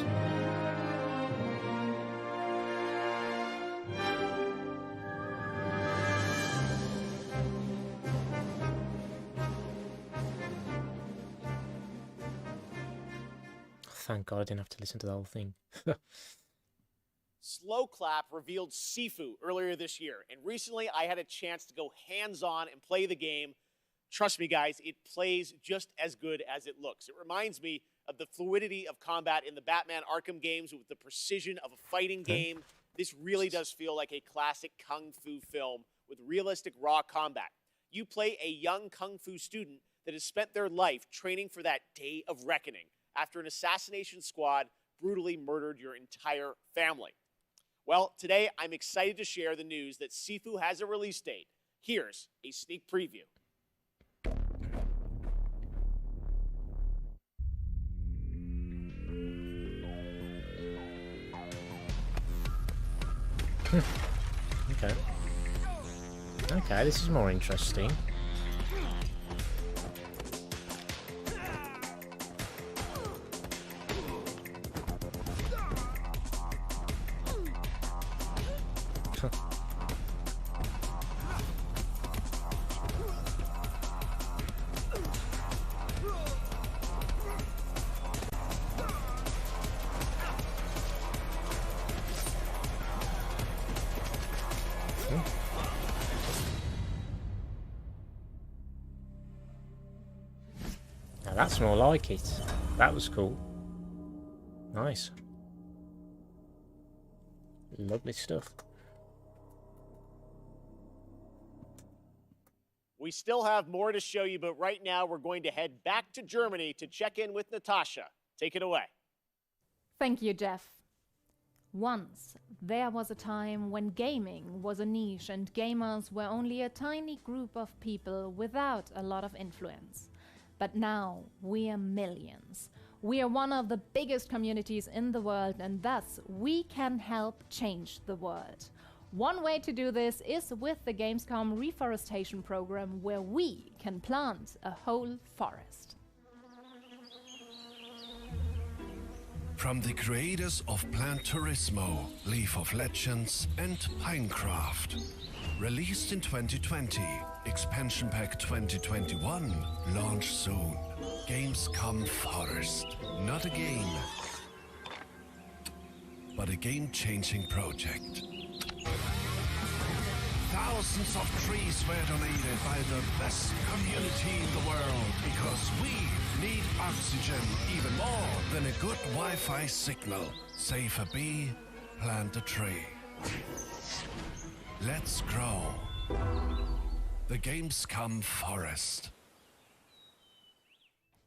Thank God I didn't have to listen to the whole thing. Slow Clap revealed Sifu earlier this year, and recently I had a chance to go hands-on and play the game. Trust me, guys, it plays just as good as it looks. It reminds me of the fluidity of combat in the Batman Arkham games with the precision of a fighting game. This really does feel like a classic kung fu film with realistic raw combat. You play a young kung fu student that has spent their life training for that day of reckoning after an assassination squad brutally murdered your entire family. Well, today I'm excited to share the news that Sifu has a release date. Here's a sneak preview. Okay. Okay, this is more interesting. Now that's more like it. That was cool. Nice. Lovely stuff. We still have more to show you, but right now we're going to head back to Germany to check in with Natasha. Take it away. Thank you, Jeff. Once, there was a time when gaming was a niche and gamers were only a tiny group of people without a lot of influence. But now, we are millions. We are one of the biggest communities in the world, and thus, we can help change the world. One way to do this is with the Gamescom reforestation program, where we can plant a whole forest. From the creators of Plant Turismo, Leaf of Legends, and Pinecraft. Released in 2020, Expansion Pack 2021, launch soon. Gamescom Forest. Not a game, but a game-changing project. Thousands of trees were donated by the best community in the world because we need oxygen even more than a good Wi-Fi signal. Save a bee, plant a tree. Let's grow. The Gamescom Forest.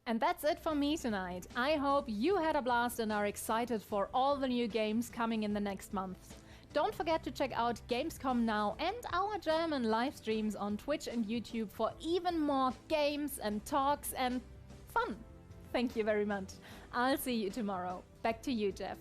And that's it for me tonight. I hope you had a blast and are excited for all the new games coming in the next month. Don't forget to check out Gamescom Now and our German live streams on Twitch and YouTube for even more games and talks and fun. Thank you very much. I'll see you tomorrow. Back to you, Jeff.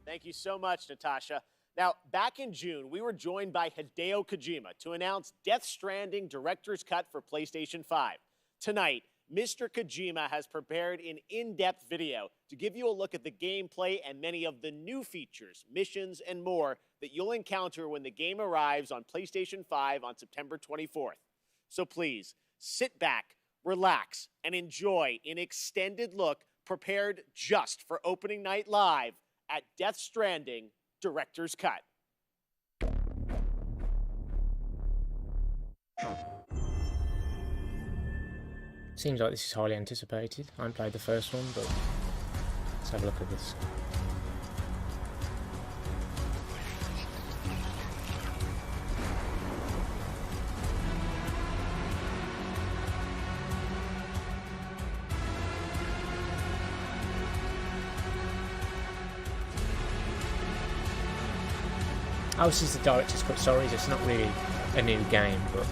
Thank you so much, Natasha. Now, back in June, we were joined by Hideo Kojima to announce Death Stranding Director's Cut for PlayStation 5. Tonight, Mr. Kojima has prepared an in-depth video to give you a look at the gameplay and many of the new features, missions, and more that you'll encounter when the game arrives on PlayStation 5 on September 24th. So please, sit back, relax, and enjoy an extended look prepared just for opening night live at Death Stranding Director's Cut. Seems like this is highly anticipated. I haven't played the first one, but let's have a look at this. Oh, this is the director's cut. Sorry, it's not really a new game, but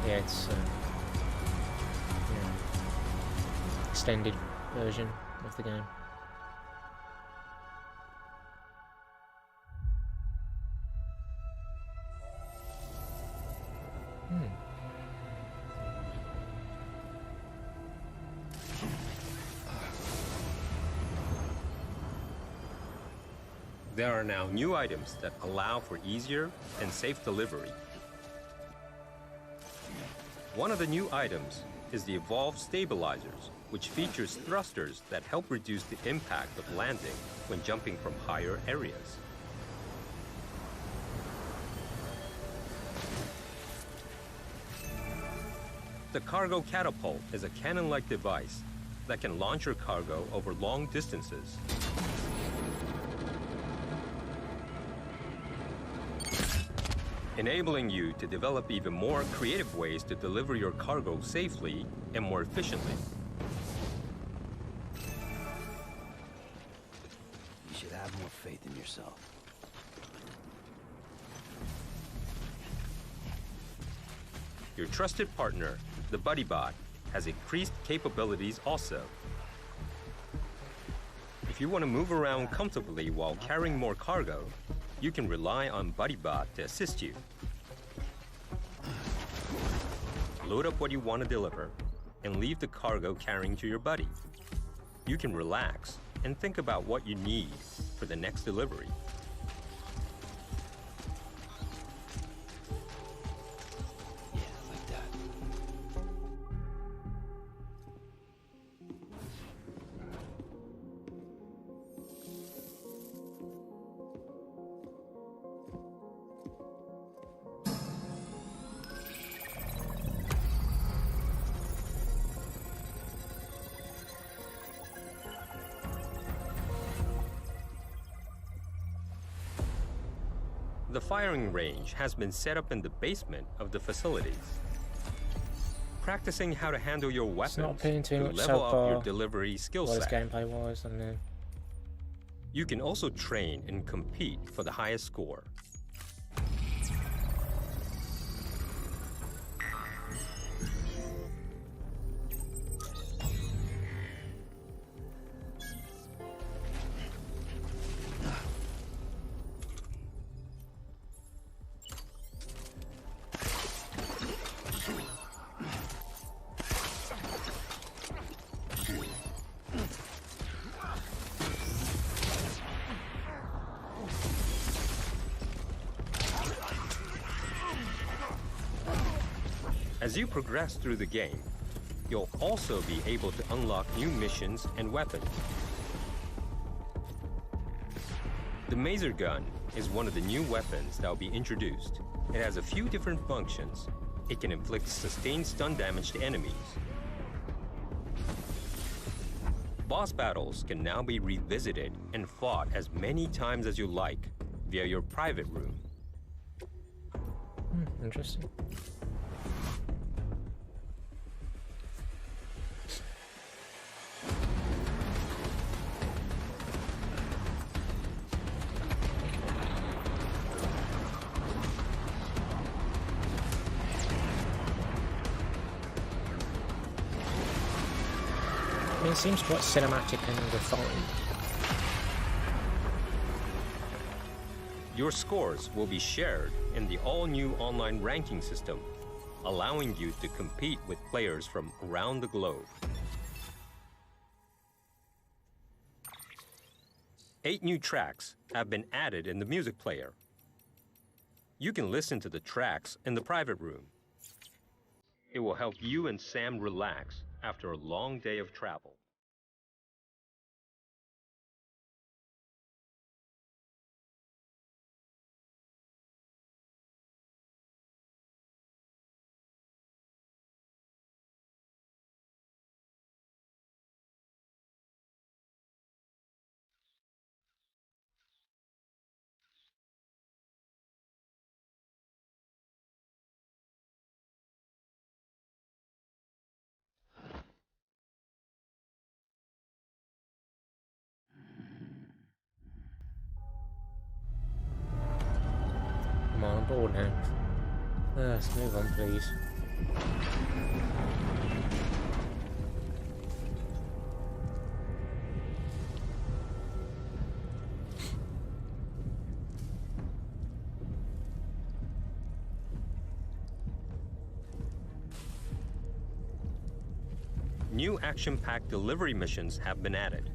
yeah, it's extended version of the game. There are now new items that allow for easier and safe delivery. One of the new items is the Evolved Stabilizers, which features thrusters that help reduce the impact of landing when jumping from higher areas. The Cargo Catapult is a cannon-like device that can launch your cargo over long distances. Enabling you to develop even more creative ways to deliver your cargo safely and more efficiently. You should have more faith in yourself. Your trusted partner, the BuddyBot, has increased capabilities also. If you want to move around comfortably while carrying more cargo, you can rely on BuddyBot to assist you. Load up what you want to deliver and leave the cargo carrying to your buddy. You can relax and think about what you need for the next delivery. The firing range has been set up in the basement of the facilities. Practicing how to handle your weapons It's not appealing too to much level so up far. your delivery skill What is set. gameplay-wise? I don't know. You can also train and compete for the highest score. As you progress through the game, you'll also be able to unlock new missions and weapons. The Maser Gun is one of the new weapons that will be introduced. It has a few different functions. It can inflict sustained stun damage to enemies. Boss battles can now be revisited and fought as many times as you like via your private room. Interesting. I mean, it seems quite cinematic and refined. Your scores will be shared in the all-new online ranking system, allowing you to compete with players from around the globe. 8 new tracks have been added in the music player. You can listen to the tracks in the private room. It will help you and Sam relax after a long day of travel. Come on, I'm bored now. Let's move on, please. New action-packed delivery missions have been added.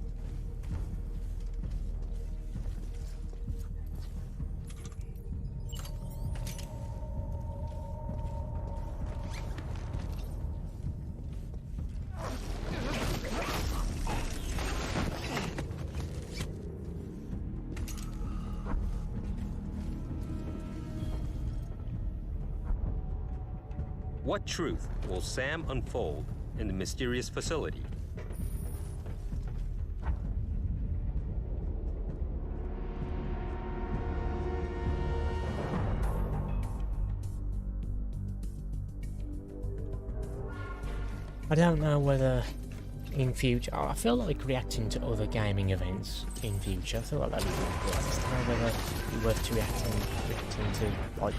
What truth will Sam unfold in the mysterious facility? I don't know whether in future, I feel like reacting to other gaming events in future. I feel like that'd be really good. I just don't know whether it'd be worth to reacting to like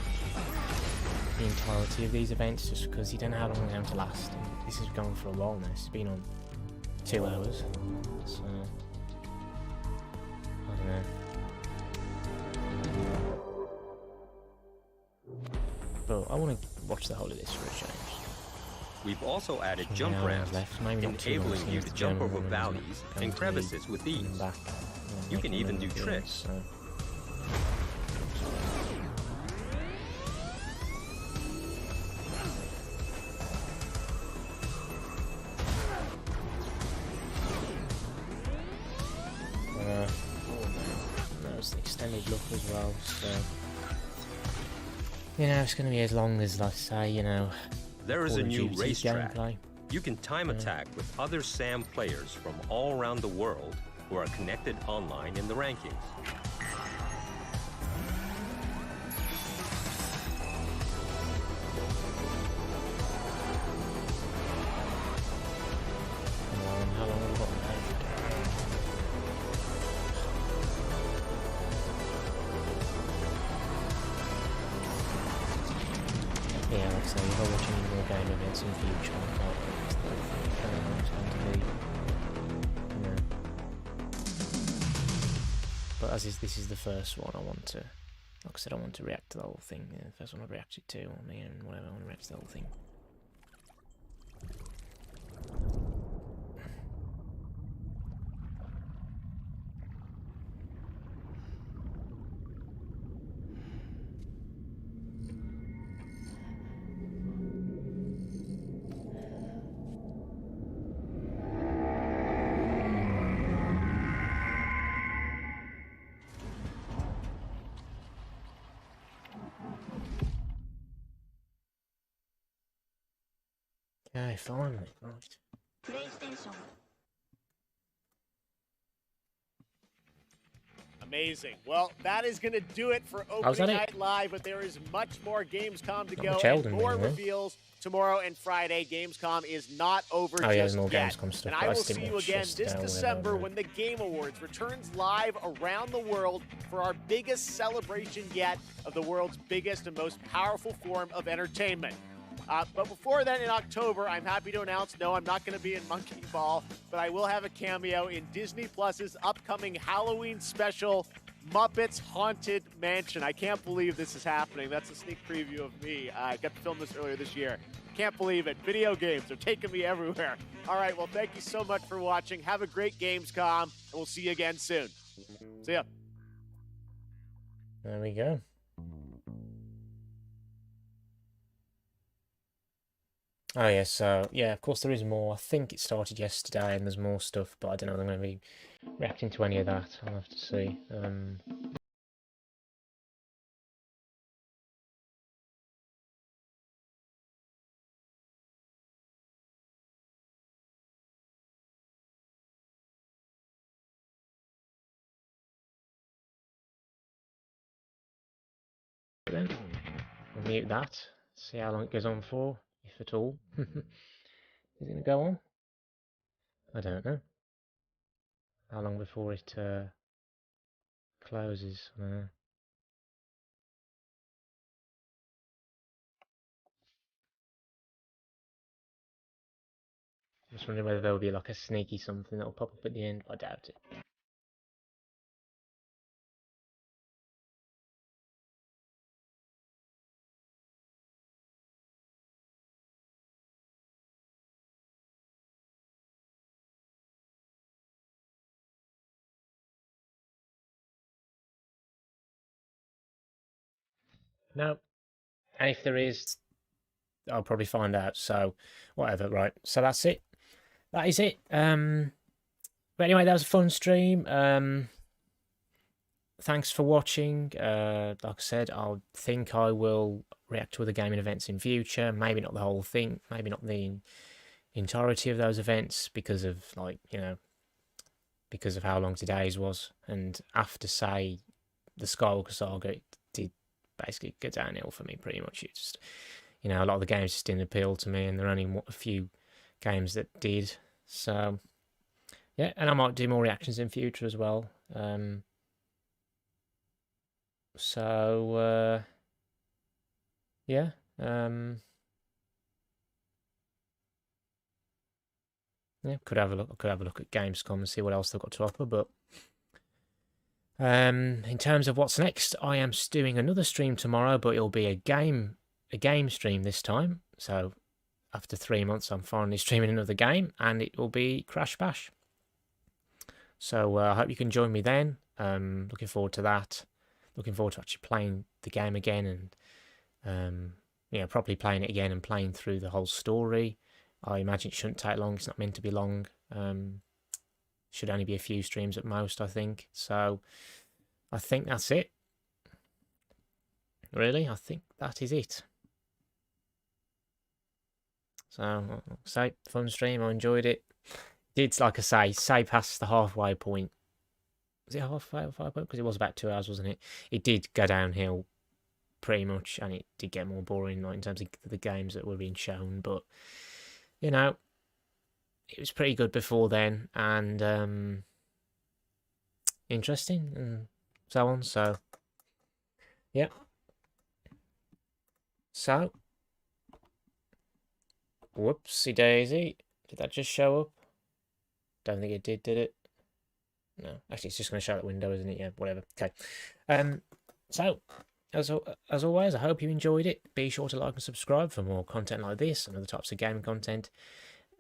the entirety of these events, just because you don't know how long they're going to last. And this has gone for a while now. It's been on 2 hours, so I don't know. But I want to watch the whole of this for a change. We've also added jump ramps, enabling you to jump over valleys and crevices with ease. You can even do tricks. There's the extended look as well, so you know it's going to be as long as, like, say, you know. There is a new racetrack. Gameplay. You can time attack with other SAM players from all around the world who are connected online in the rankings. How long have we got left? Yeah, like I say, if I'm watching any more game events in future, I can't predict how long it's going to be. You know. But as this is the first one, I want to, like I said, I want to react to the whole thing. The first one I've reacted to, or me and whatever, I want to react to the whole thing. Okay, finally, right. Amazing. Well, that is going to do it for Opening Night Live, but there is much more Gamescom to go and more reveals tomorrow and Friday. Gamescom is not over just more yet. Gamescom stuff, And I will see you again this December when the Game Awards returns live around the world for our biggest celebration yet of the world's biggest and most powerful form of entertainment. But before then, in October, I'm happy to announce, no, I'm not going to be in Monkey Ball, but I will have a cameo in Disney Plus's upcoming Halloween special, Muppets Haunted Mansion. I can't believe this is happening. That's a sneak preview of me. I got to film this earlier this year. Can't believe it. Video games are taking me everywhere. All right, well, thank you so much for watching. Have a great Gamescom, and we'll see you again soon. See ya. There we go. Oh yeah, so yeah, of course there is more. I think it started yesterday and there's more stuff, but I don't know if I'm going to be reacting to any of that. I'll have to see. Then I'll mute that. See how long it goes on for, if at all. Is it going to go on? I don't know. How long before it closes? I don't know. Just wondering whether there'll be like a sneaky something that'll pop up at the end. I doubt it. No. And if there is, I'll probably find out. So, whatever, right. So that's it. That is it. But anyway, that was a fun stream. Thanks for watching. Like I said, I think I will react to other gaming events in future. Maybe not the whole thing, maybe not the entirety of those events because of, like, you know, because of how long today's was. And after, say, the Skywalker Saga, it did basically go downhill for me pretty much. It just, you know, a lot of the games just didn't appeal to me, and there are only a few games that did. So yeah, and I might do more reactions in future as well. Yeah. Yeah, could have a look at Gamescom and see what else they've got to offer. But in terms of what's next, I am doing another stream tomorrow, but it'll be a game stream this time. So after 3 months, I'm finally streaming another game, and it will be Crash Bash. So I hope you can join me then. Looking forward to that. Looking forward to actually playing the game again, and you know, properly playing it again and playing through the whole story. I imagine it shouldn't take long. It's not meant to be long. Should only be a few streams at most, I think. So I think that's it. Really, I think that is it. So, say, fun stream. I enjoyed it. Did, like I say past the halfway point. Was it halfway point? Because it was about 2 hours, wasn't it? It did go downhill pretty much, and it did get more boring, like, in terms of the games that were being shown. But you know, it was pretty good before then, and interesting, and so on. So yeah. So, whoopsie daisy. Did that just show up? Don't think it did it? No. Actually, it's just going to show that window, isn't it? Yeah, whatever. Okay. So, as always, I hope you enjoyed it. Be sure to like and subscribe for more content like this and other types of gaming content,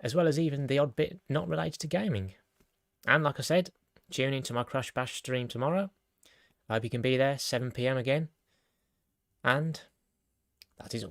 as well as even the odd bit not related to gaming. And like I said, tune into my Crash Bash stream tomorrow. I hope you can be there, 7 PM again. And that is all.